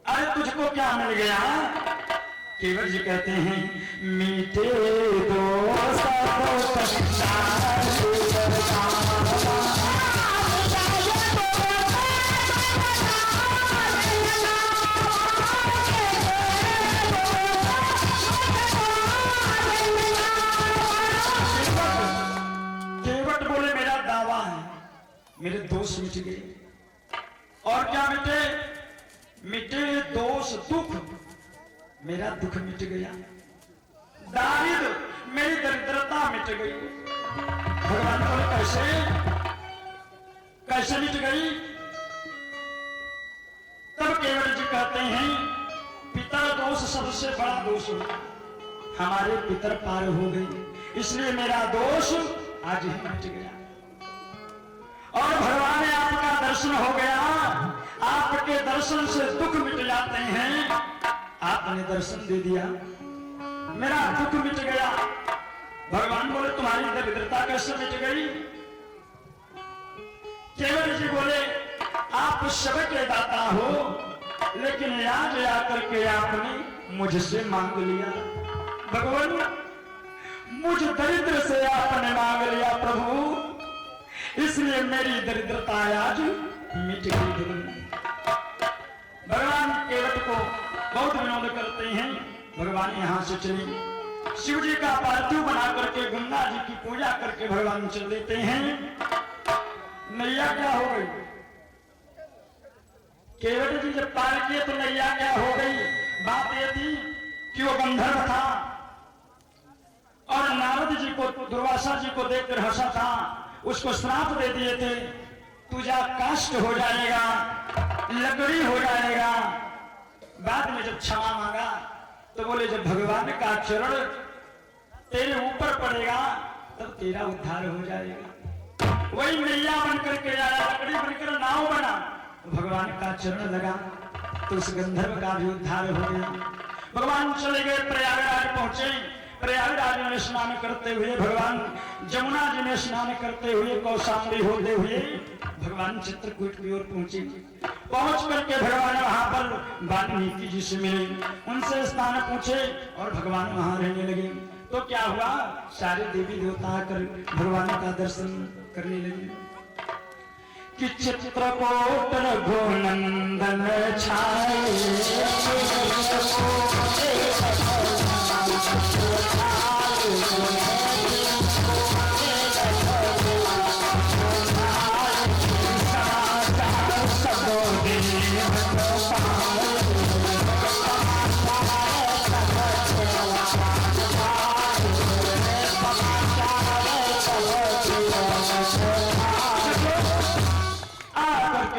अरे तुझको क्या मिल गया? केवट जी कहते हैं, मीठे दोस्त मेरे दोष मिट गए। और क्या मिटे? मिटे दोष दुख, मेरा दुख मिट गया। दारिद्र, मेरी दरिद्रता मिट गई। भगवान बोले कैसे? कैसे मिट गई? तब केवट जी कहते हैं, पितर दोष सबसे बड़ा दोष है, हमारे पितर पार हो गए, इसलिए मेरा दोष आज ही मिट गया। और भगवान आपका दर्शन हो गया, आपके दर्शन से दुख मिट जाते हैं। आपने दर्शन दे दिया, मेरा दुख मिट गया। भगवान बोले तुम्हारी दरिद्रता कैसे मिट गई? केवट जी बोले, आप सबके दाता हो, लेकिन आज आकर के आपने मुझसे मांग लिया। भगवान, मुझ दरिद्र से आपने मांग लिया प्रभु, इसलिए मेरी दरिद्रता आज मिट गई। भगवान केवट को बहुत विनोद करते हैं। भगवान यहां से चले, शिव जी का पार्थिव बना करके गंगा जी की पूजा करके भगवान चल देते हैं। नैया क्या हो गई? केवट जी जब पार किए तो नैया क्या हो गई? बात यह थी कि वो गंधर्व था और नारद जी को, दुर्वासा जी को देखकर हंसा था, उसको श्राप दे दिए थे, तुझा काष्ट हो जाएगा, लकड़ी हो जाएगा। बाद में जब क्षमा मांगा तो बोले जब भगवान का चरण तेरे ऊपर पड़ेगा तब तेरा उद्धार हो जाएगा। वही नैया बनकर के आया, लकड़ी बनकर नाव बना, तो भगवान का चरण लगा तो उस गंधर्व का भी उद्धार हो गया। भगवान चले गए, प्रयागराज पहुंचे। प्रयागराज में स्नान करते हुए भगवान, जमुना जी में स्नान करते हुए, कौशाम्बी होते हुए भगवान चित्रकूट की ओर पहुंचे। पहुंच करके भगवान वहां पर वाल्मीकि जी से मिले, उनसे स्थान पूछे और भगवान वहां रहने लगे। तो क्या हुआ? सारे देवी देवता आकर भगवान का दर्शन करने लगे कि चित्रकूट रघुनंदन छाए,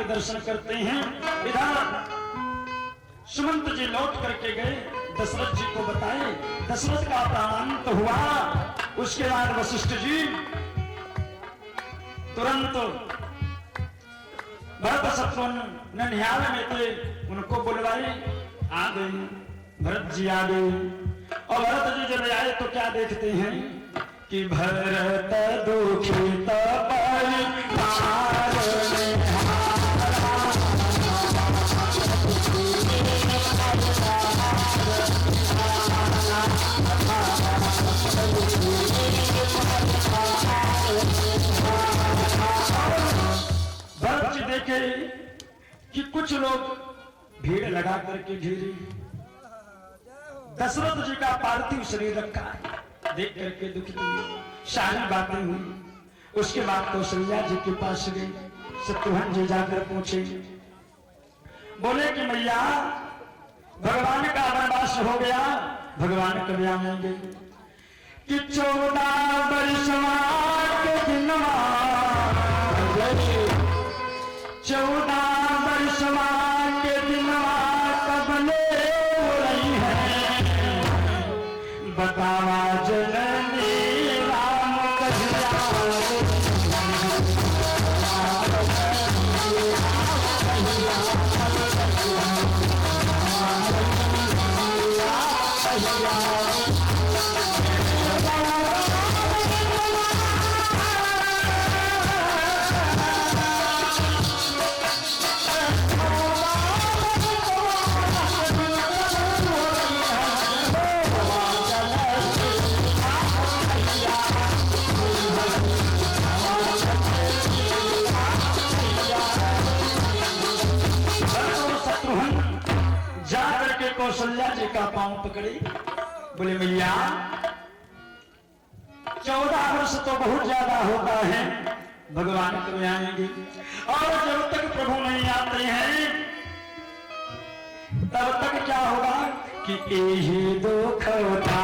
दर्शन करते हैं। इधर सुमंत जी लौट करके गए, दशरथ जी को बताए, दशरथ का प्राणांत हुआ। उसके बाद वशिष्ठ जी तुरंत भरत शत्रुघ्न ननिहाल में थे, उनको बुलवाए, आ गए, भरत जी आ गए। और भरत जी जब आए तो क्या देखते हैं कि भरत दुखित कुछ लोग भीड़ लगा करके घेरे। दशरथ जी का पार्थिव शरीर रखा है, देख करके दुखित हुई, सारी बातें हुई। उसके बाद कौशल्या जी के पास गए, शत्रुघ्न जी जाकर पूछे, बोले कि मैया भगवान का वनवास हो गया, भगवान कब आएंगे? कि 14 वर्ष के दिनवा 14 वर्ष के दिनवा कबले हो रही है, बतावा जननी राम कहिया। कौशल्या जी का पांव पकड़ी, बोले मैया 14 वर्ष तो बहुत ज्यादा होता है, भगवान कब आएंगे? और जब तक प्रभु नहीं आते हैं तब तक क्या होगा कि यही दुख होता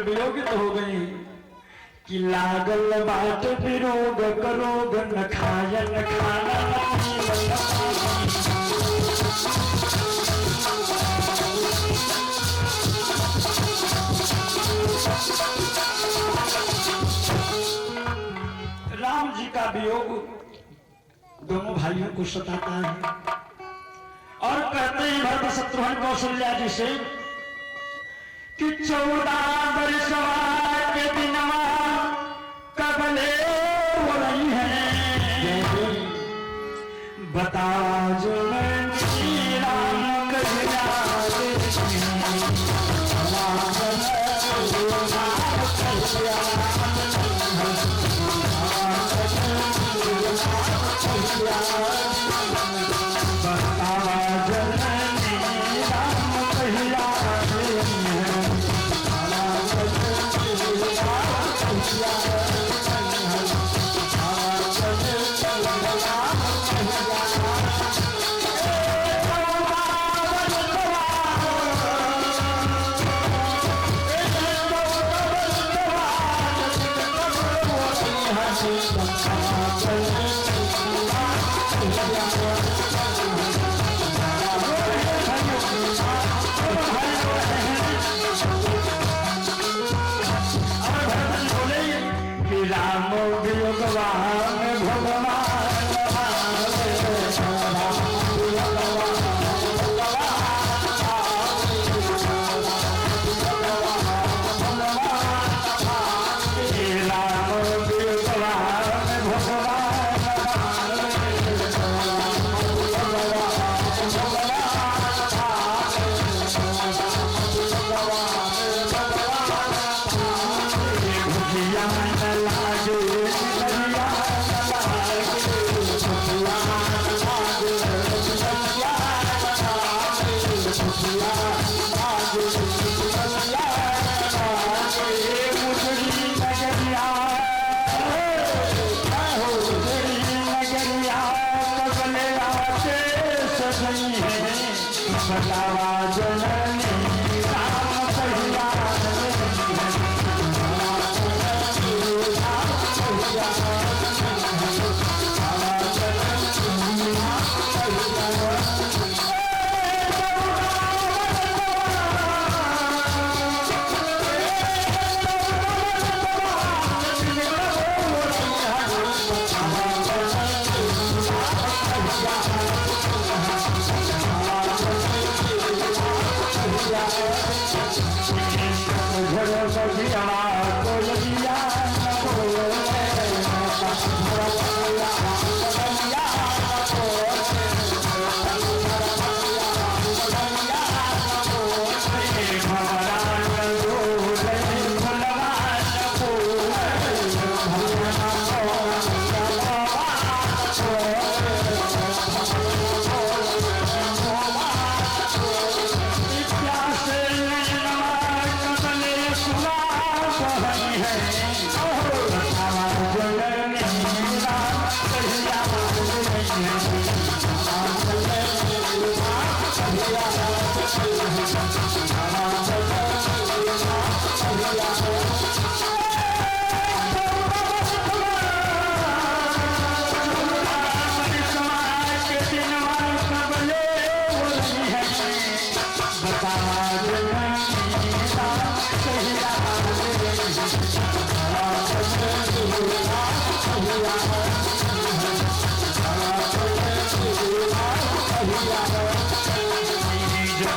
वियोगित हो गई कि लागल बाट विरोग करोग न खायन खाना राम जी का वियोग दोनों भाइयों को सताता है और कहते हैं भरत शत्रुघ्न कौशल्या जी से कि 14 वर्ष के दिनवा कबले हो रही है, बताओ जो मैं राम कहिया।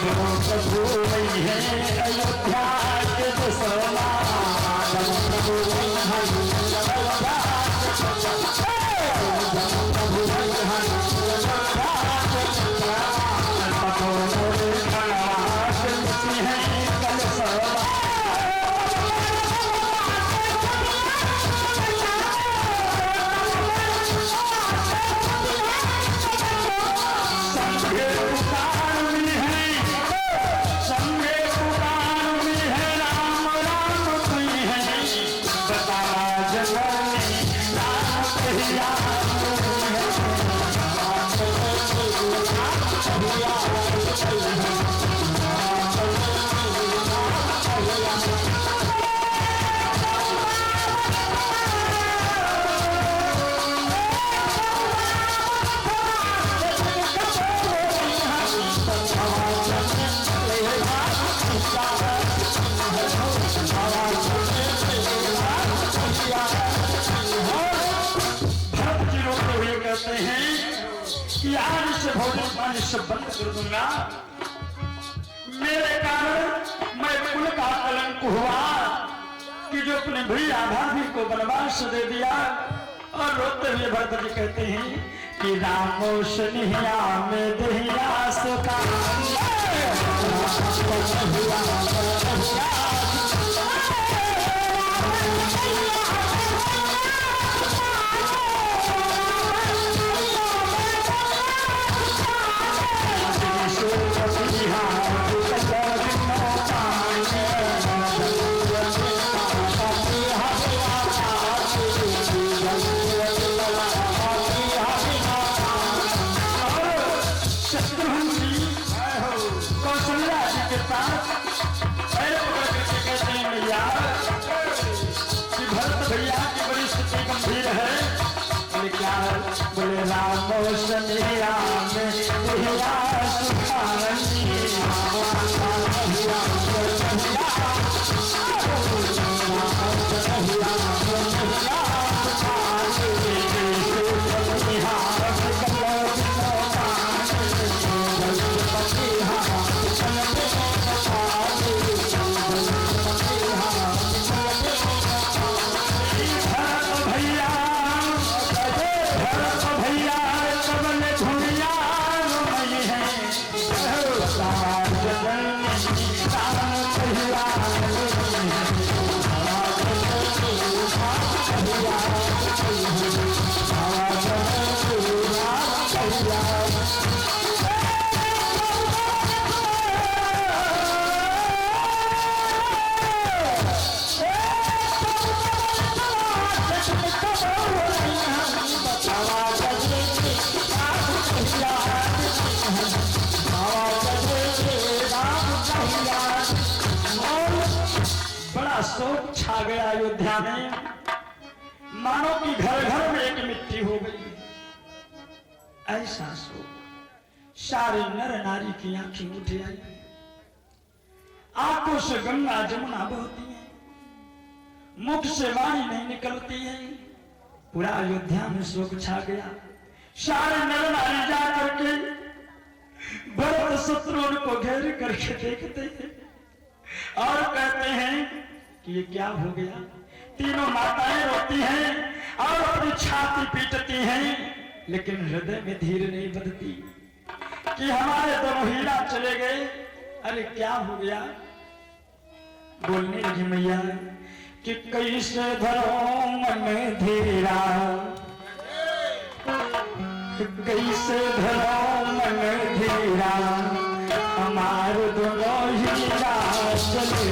प्रभु वही है अयोध्या के दसवा प्रभु वही है अयोध्या प्रभु वही है अयोध्या है कल सवा सब बंद कर दूंगा। मेरे कारण मैं कुल का कलंक हुआ कि जो अपने भैया भाभी को वनवास दे दिया। और रोते हुए भरत जी कहते हैं कि रामो सनिया में दहिया सुखा बोले राम सनिया में दहिया सुखानी शोक छा गया अयोध्या में। मानो कि घर घर में एक मिट्टी हो गई। ऐसा शोक सारे नर नारी की आंखें उठ आई। आंखों से गंगा जमुना बहती है, मुख से वाणी नहीं निकलती है। पूरा अयोध्या में शोक छा गया। सारे नर नारी जा करके भरत शत्रुघ्न को घेर करके देखते हैं और कहते हैं कि ये क्या हो गया। तीनों माताएं रोती हैं और अपनी छाती पीटती हैं, लेकिन हृदय में धीर नहीं बंधती कि हमारे दोनों हीरा चले गए। अरे क्या हो गया। बोलने लगी मैया कि कैसे धरो मन धीरा, कैसे धरो मन धीरा, हमारे दोनों हीरा चले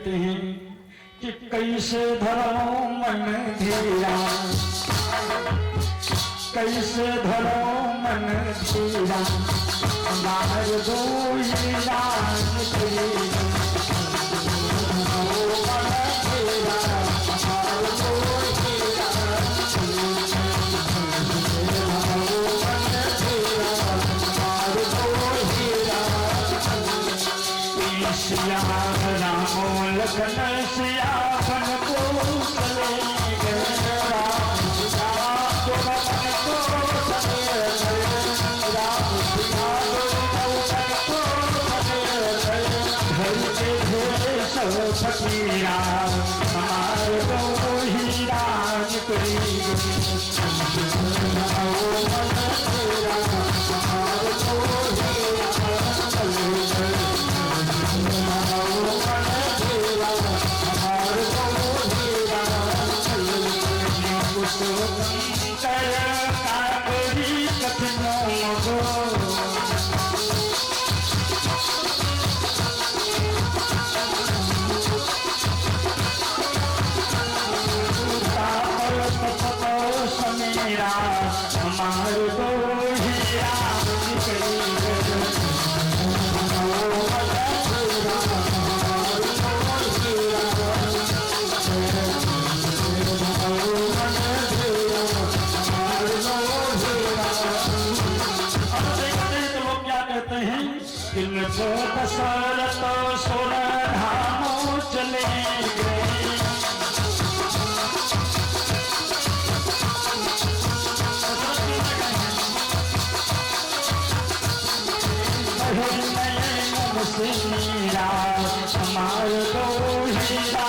कहते हैं कि कैसे धरो मन धीरा, कैसे धरो मन धीरा, मार दो हीरा रामो लखन सियावन को चले गए, राम सिया को मन को चले गए, राम सिया को चले गए, घर के ढेर सब फकीरा, हमार दो हीरा निकली दशरथ सुर धामों चले गए, से मीरा हमार दो हीरा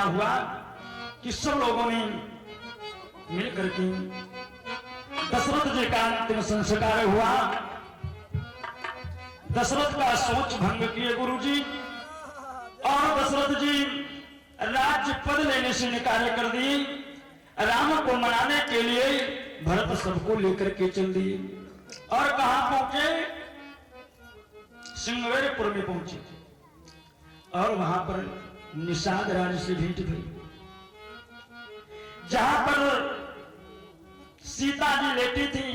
हुआ कि सब लोगों ने मिलकर के दशरथ जी का अंतिम संस्कार हुआ। दशरथ का सोच भंग किए गुरुजी और दशरथ जी राज्य पद लेने से निकाल कर दिए। राम को मनाने के लिए भरत सबको लेकर के चल दिए और कहां पहुंचे? सिंगवेरपुर में पहुंचे और वहां पर निषाद राज से भेंट हुई, जहां पर सीता जी लेटी थी,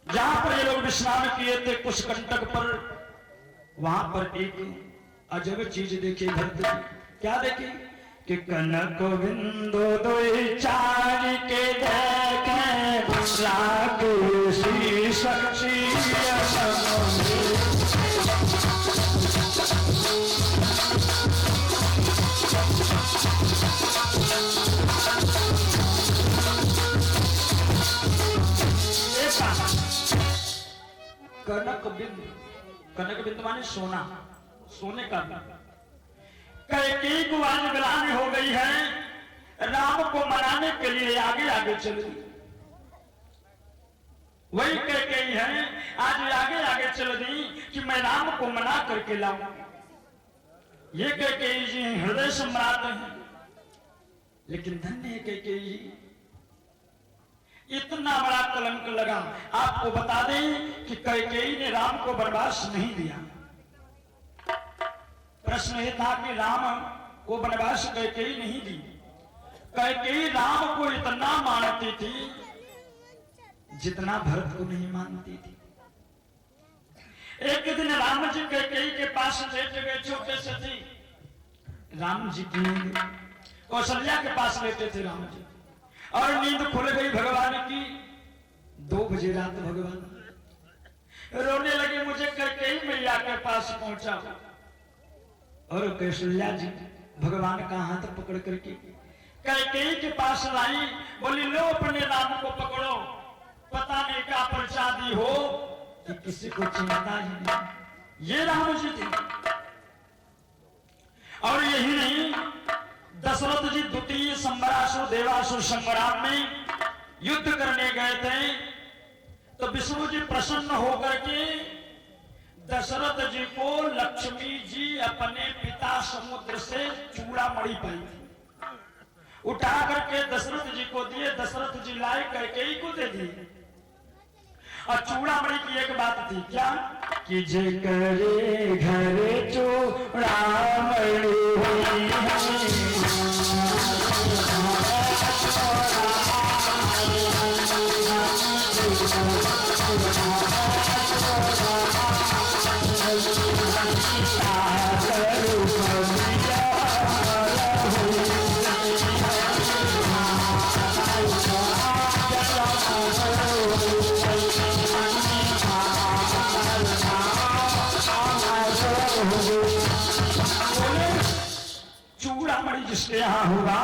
जहां पर ये लोग विश्राम किए थे कुछ कंटक पर। वहां पर एक अजब चीज देखी भरत जी। क्या देखी? कि कनक बिंदु दो चार के देखे लाग शीश कनक बिंदु कनक बिंदु माने सोना, सोने का भी। कैकेयी को आज गिलानी हो गई है, राम को मनाने के लिए आगे आगे चल दी। वही कैकेयी है आज आगे आगे चल दी कि मैं राम को मना करके लाऊं। ये कैकेयी जी हृदय सम्राट हैं, लेकिन धन्य है कैकेयी जी, इतना बड़ा कलंक लगा। आपको बता दें कि कैकेयी ने राम को वनवास नहीं दिया। प्रश्न यह था कि राम को वनवास कैकेयी नहीं दी। कैकेयी राम को इतना मानती थी जितना भरत को नहीं मानती थी। एक दिन राम जी कैकेयी के पास लेट गए, छोटे से थी राम जी की नींद, कौशल्या के पास लेटे थे राम जी, और नींद खुल गई भगवान की। 2 बजे रात भगवान रोने लगे, मुझे कैकेयी मैया के पास पहुंचा। और कौशल्या जी भगवान का हाथ पकड़ करके कैकेयी के पास लाई, बोली लो अपने राम को पकड़ो, पता नहीं क्या प्रसादी हो कि किसी को चिंता ही नहीं। ये राम जी थे। और यही नहीं, दशरथ जी द्वितीय संबरासुर देवासुर संग्राम में युद्ध करने गए थे, तो विष्णु जी प्रसन्न होकर के दशरथ जी को लक्ष्मी जी अपने पिता समुद्र से चूड़ामणि पाई थी, उठा करके दशरथ जी को दिए। दशरथ जी लाए कैकेयी को दे दिए। और चूड़ामणि की एक बात थी, क्या कि जे करे घर चूड़ामणि हुई चूड़ामणि जिसके यहाँ होगा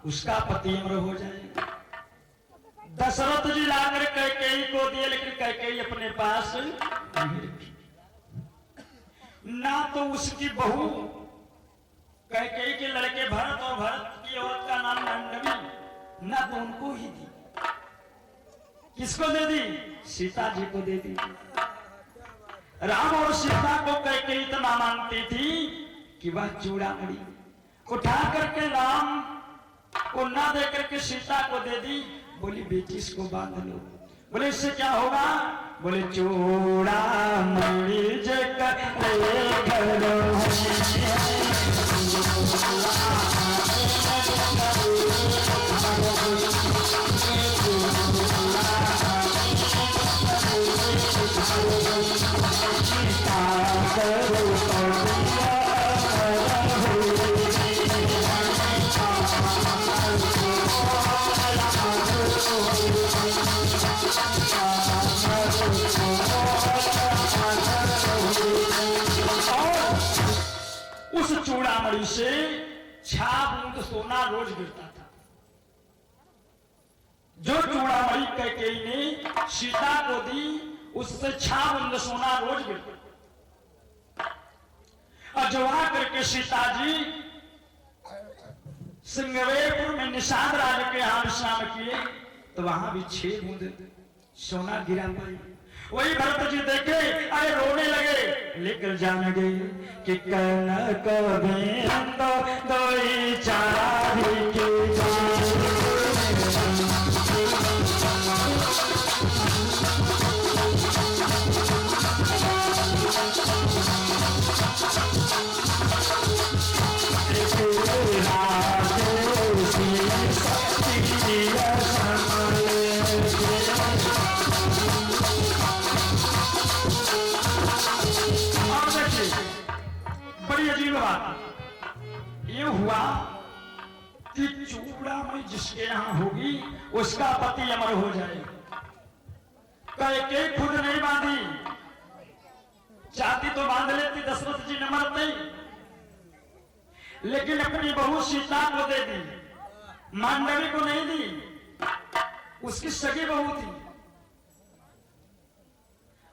उसका पति अमर हो जाएगा। दशरथ जी लाकर कैकेयी को दिए, लेकिन कैकेयी अपने पास नहीं रखी। ना तो उसकी बहू कैकेयी के लड़के भरत और भरत की औरत का नाम मांडवी, ना तो उनको ही दी। किसको दे दी? सीता जी को दे दी। राम और सीता को कैकेयी इतना मानती थी कि वह चूड़ामणि उठा करके राम को ना दे करके सीता को दे दी। बोली बेटी इसको बांध लो। बोले इससे क्या होगा? बोले चूड़ामणि जकर उस चूड़ामणि से 6 बूंद सोना रोज गिरता था। जो चूड़ामणि कैकेयी ने सीता को दी, उससे 6 बूंद सोना रोज गिरता। और जो आकर के सीता जी सिंगवेरपुर में निषाद राज के यहाँ विश्राम किए, तो वहां भी 6 बूंद सोना गिरा पाई। वही भरत जी देखे, अरे रोने लगे, लेकर जाने गए कि कनक बिंद दोई चारी की ये हुआ कि चूड़ामणि जिसके यहाँ होगी उसका पति अमर हो जाएगा। कैकेयी खुद नहीं बांधी, चाहती तो बांध लेती, दशरथ जी ने मरते, लेकिन अपनी बहू सीता को दे दी, मांडवी को नहीं दी, उसकी सगी बहू थी।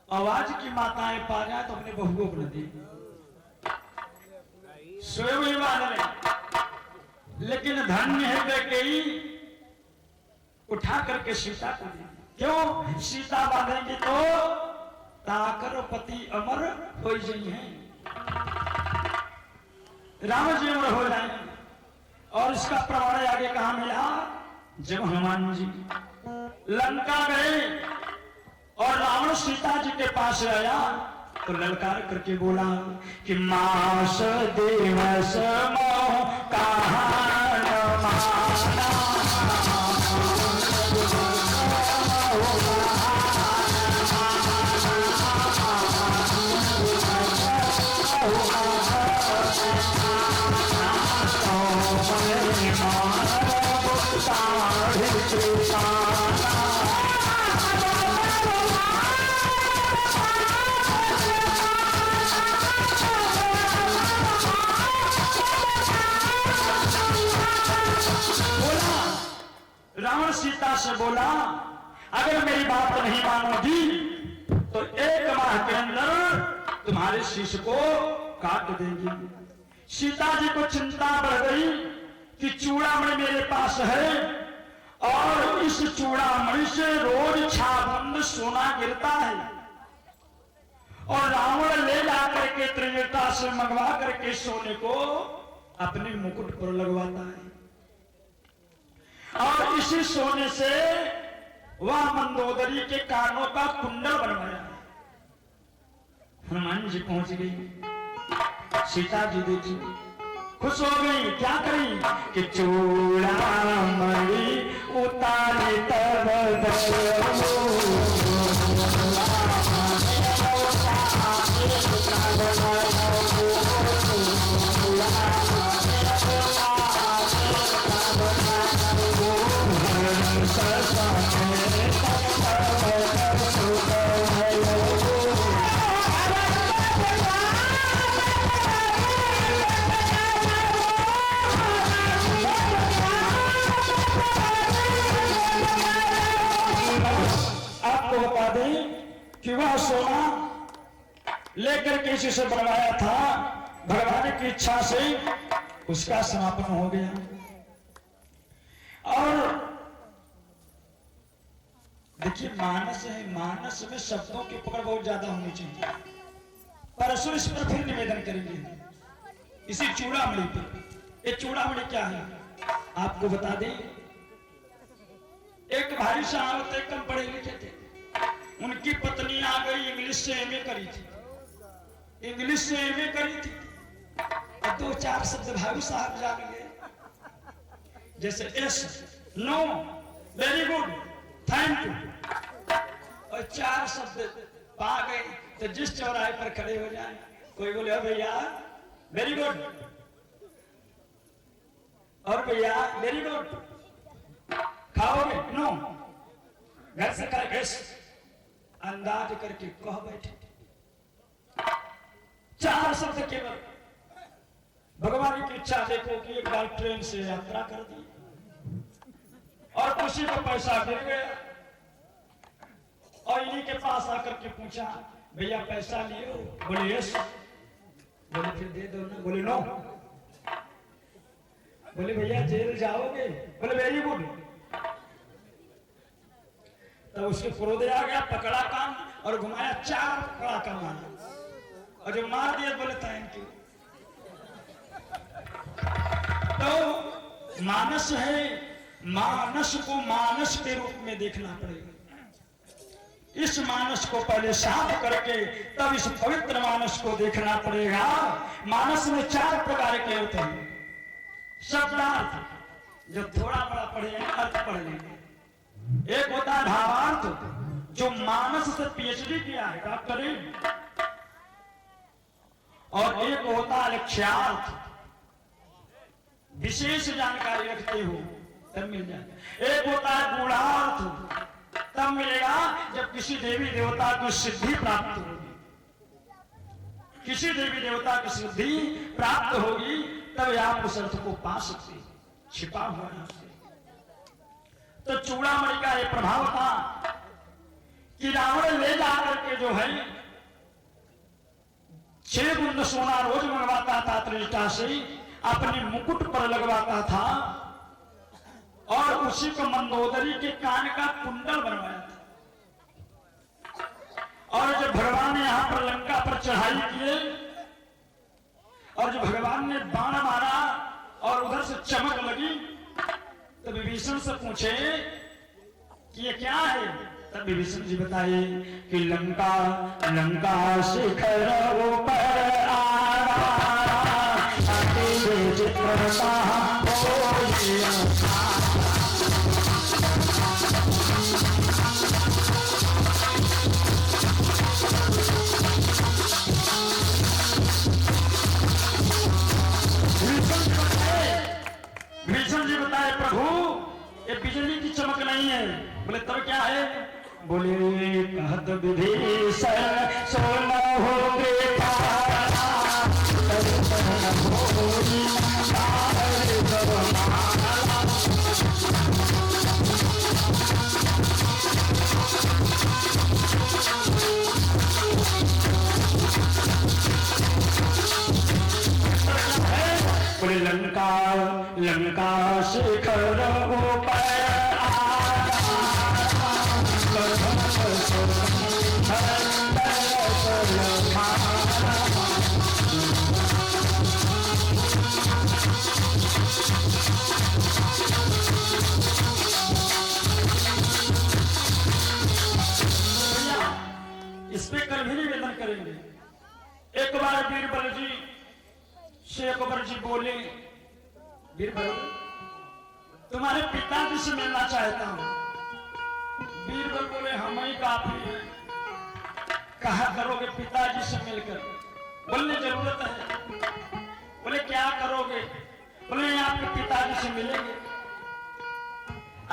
आवाज की माताएं पा जाए तो अपने बहुओं को न दी, स्वयं ही बांध ले। लेकिन धन्य है कैकेयी उठा करके सीता को दी। क्यों? सीता बांधेंगे तो ताकर पति अमर हो जाइए, राम जी अमर हो जाएंगे। और इसका प्रमाण आगे कहा मिला? जब हनुमान जी लंका गए और रावण सीता जी के पास आया तो ललकार करके बोला कि मास दिवस मोह कहान माना, रावण सीता से बोला अगर मेरी बात नहीं मानोगी तो 1 माह के अंदर तुम्हारे शिष्य को काट देंगी। सीता जी को चिंता बढ़ गई कि चूड़ामणि मेरे पास है और इस चूड़ामणि से रोज छाबंद सोना गिरता है और रावण ले जाकर के त्रिजटा से मंगवा करके सोने को अपने मुकुट पर लगवाता है और इसी सोने से वह मंदोदरी के कानों का कुंडल बनवाया। हनुमान जी पहुंच गई, सीता जी देखी खुश हो गई, क्या करी कि चूड़ामणि उतारी तब कि वह सोना लेकर के इसी से बनवाया था, भगवान की इच्छा से उसका समापन हो गया। और देखिए मानस है, मानस में शब्दों की पकड़ बहुत ज्यादा होनी चाहिए। परसों इस पर फिर निवेदन करेंगे इसी चूड़ामणि पे। ये चूड़ामणि क्या है आपको बता दें। एक भाई साहब थे, कम पढ़े लिखे थे, उनकी पत्नी आ गई, इंग्लिश से एमए करी थी, इंग्लिश से एमए करी थी और 2-4 शब्द भाई साहब जान गए, जैसे yes, no, very good, thank you, और 4 शब्द पा गए तो जिस चौराहे पर खड़े हो जाए कोई बोले भैया वेरी गुड और भैया वेरी गुड, खाओगे? नो, घर से कर अंदाज करके कह बैठे। 4 शब्द केवल। भगवान की इच्छा देखो कि एक बार ट्रेन से यात्रा कर दी और किसी को पैसा गिर गया और इन्हीं के पास आकर के पूछा भैया पैसा लियो? बोले यस। बोले फिर दे दो ना? बोले नो। बोले भैया जेल जाओगे? बोले वेरी गुड। तब उसके क्रोध आ गया, पकड़ा कान और घुमाया, 4 पकड़ा का मारा और जब मार दिया बोले थैंक यू। तो मानस है, मानस को मानस के रूप में देखना पड़ेगा। इस मानस को पहले साफ करके तब इस पवित्र मानस को देखना पड़ेगा। मानस में 4 प्रकार के होते हैं। शब्दार्थ जो थोड़ा बड़ा पढ़े अर्थ पढ़ लेंगे, एक होता है भावार्थ जो मानस से पीएचडी किया है डॉक्टरेट, और एक होता है लक्ष्यार्थ, विशेष जानकारी रखते हो तब मिल जाए। एक होता है गूढ़ार्थ, तब मिलेगा जब किसी देवी देवता की सिद्धि प्राप्त होगी, किसी देवी देवता की सिद्धि प्राप्त होगी तब आप उस अर्थ को पा सकते, छिपा हुआ है। तो चूड़ामणि का यह प्रभाव था कि रावण ले जाकर के जो है 6 गुंद सोना रोज मंगवाता था त्रिजटा से, अपने मुकुट पर लगवाता था और उसी को मंदोदरी के कान का कुंडल बनवाया था। और जब भगवान ने यहां पर लंका पर चढ़ाई किए और जब भगवान ने बाण मारा और उधर से चमक लगी, तो विभीषण से पूछे कि ये क्या है? तब विभीषण जी बताए कि लंका लंका शिखर ऊपर भीषण जी बताए प्रभु ये बिजली की चमक नहीं है। बोले तब क्या है? बोले कहत विभीषण सोना हो बोले लंका लंका शिखर ऊपर इस पे कल भी निवेदन करेंगे। एक बार बीरबल जी से अकबर जी बोले, बीरबल तुम्हारे पिताजी से मिलना चाहता हूं। बीरबल बोले हम ही काफी है, कहा करोगे पिताजी से मिलकर? बोलने जरूरत है। बोले क्या करोगे? बोले आपके पिताजी से मिलेंगे।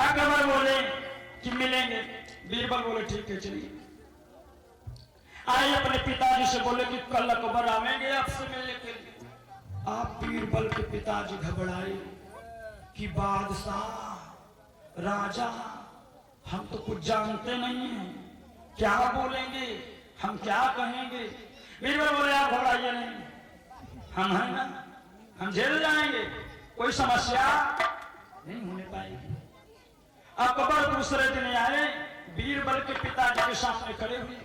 अकबर बोले कि मिलेंगे। बीरबल बोले ठीक है चलिए। आए अपने पिताजी से बोले कि कल अकबर आवेंगे आपसे मिलने के लिए। आप बीरबल के पिताजी घबराए कि बादशाह राजा हम तो कुछ जानते नहीं हैं, क्या बोलेंगे, हम क्या कहेंगे? बीरबल बोले आप घबराइए नहीं, हम हैं ना, हम झेल जाएंगे, कोई समस्या नहीं होने पाएगी। अकबर दूसरे दिन आए, बीरबल के पिताजी के सामने खड़े हुए।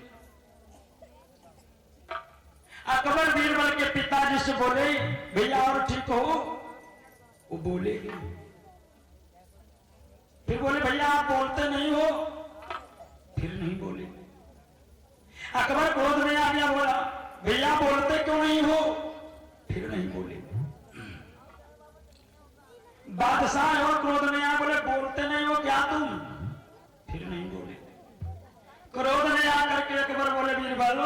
अकबर बीरबल के पिताजी से बोले भैया और ठीक हो? वो बोले, फिर बोले भैया आप बोलते नहीं हो? फिर नहीं बोले। अकबर क्रोध में आ गया, बोला भैया बोलते क्यों नहीं हो? फिर नहीं बोले। बादशाह और क्रोध में आ बोले बोलते नहीं हो क्या तुम? फिर नहीं बोले। क्रोध में आकर के अकबर बोले बीरबल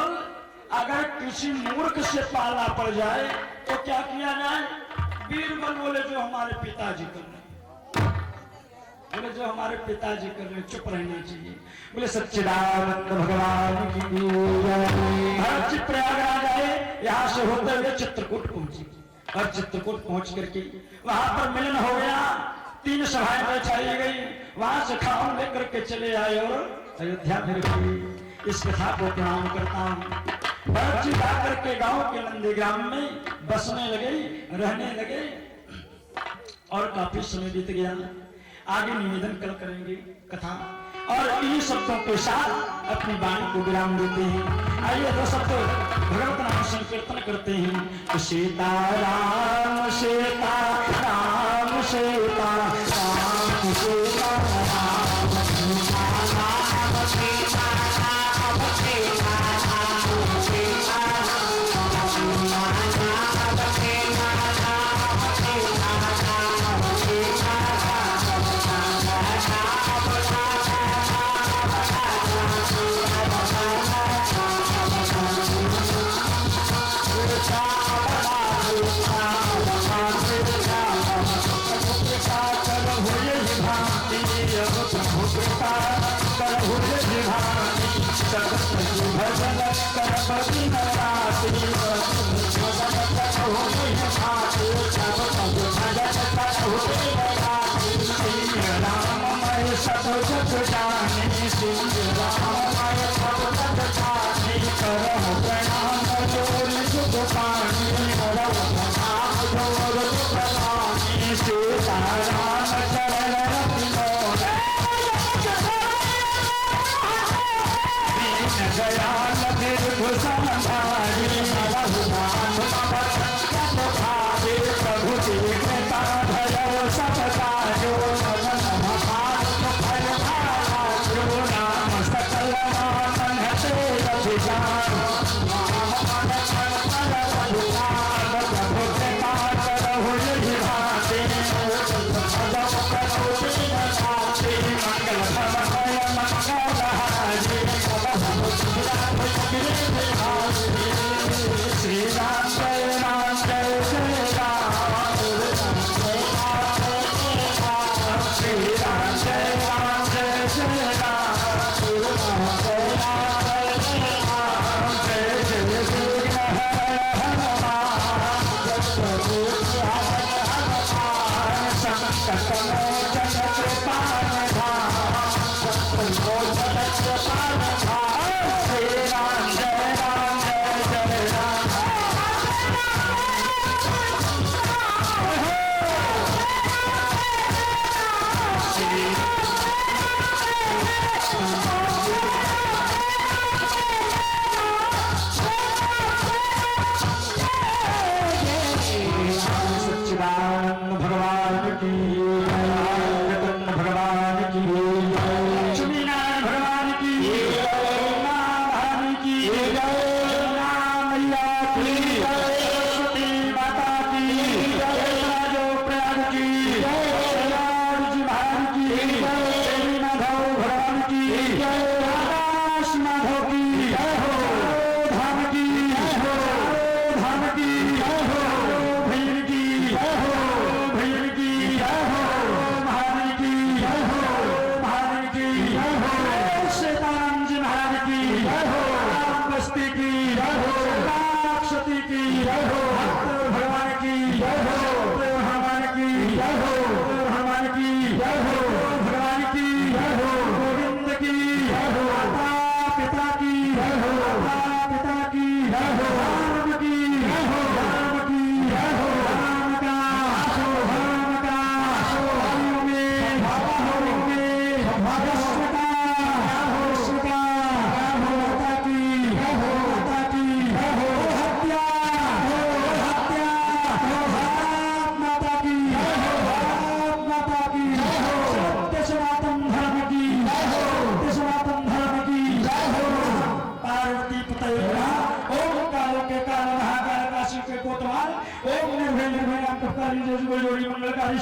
अगर किसी मूर्ख से पालना पड़ जाए तो क्या किया जाए? बीरबल बोले जो हमारे पिताजी कर रहे, बोले जो हमारे पिताजी कर रहे चुप रहना चाहिए। बोले सच्चिदानंद भगवान की भरत जी प्रयागराज आए, यहाँ से होते हुए चित्रकूट पहुंचे और चित्रकूट पहुंच करके वहां पर मिलन हो गया। 3 सभाएं बैठाई गई, वहां से खाम लेकर के चले आए और अयोध्या फिर गई। इस कथा को प्रणाम करता हूँ। भरत जी जाकर के गांव के नंदीग्राम में बसने लगे, रहने लगे और काफी समय बीत गया। आगे निवेदन कल करेंगे कथा और इन्हीं शब्दों के साथ अपनी वाणी को विराम देते हैं। आइए 2 शब्द भगवत नाम संकीर्तन करते हैं। सीता राम सीता राम सीता राम सीता राम सीता राम सीता सब जग जाने सिंह राम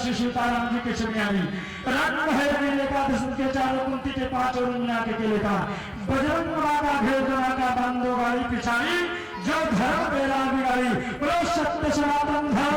श्री सीताराम जी के छवियानी रत्न है मेले का दशरथ के चारों कुंती के पांच और मीना के केले का बजरंग का भेदना का बंदो गाड़ी पिछाड़ी जो धर्म बेरा बिगाड़ी बोलो सत्य सनातन धर्म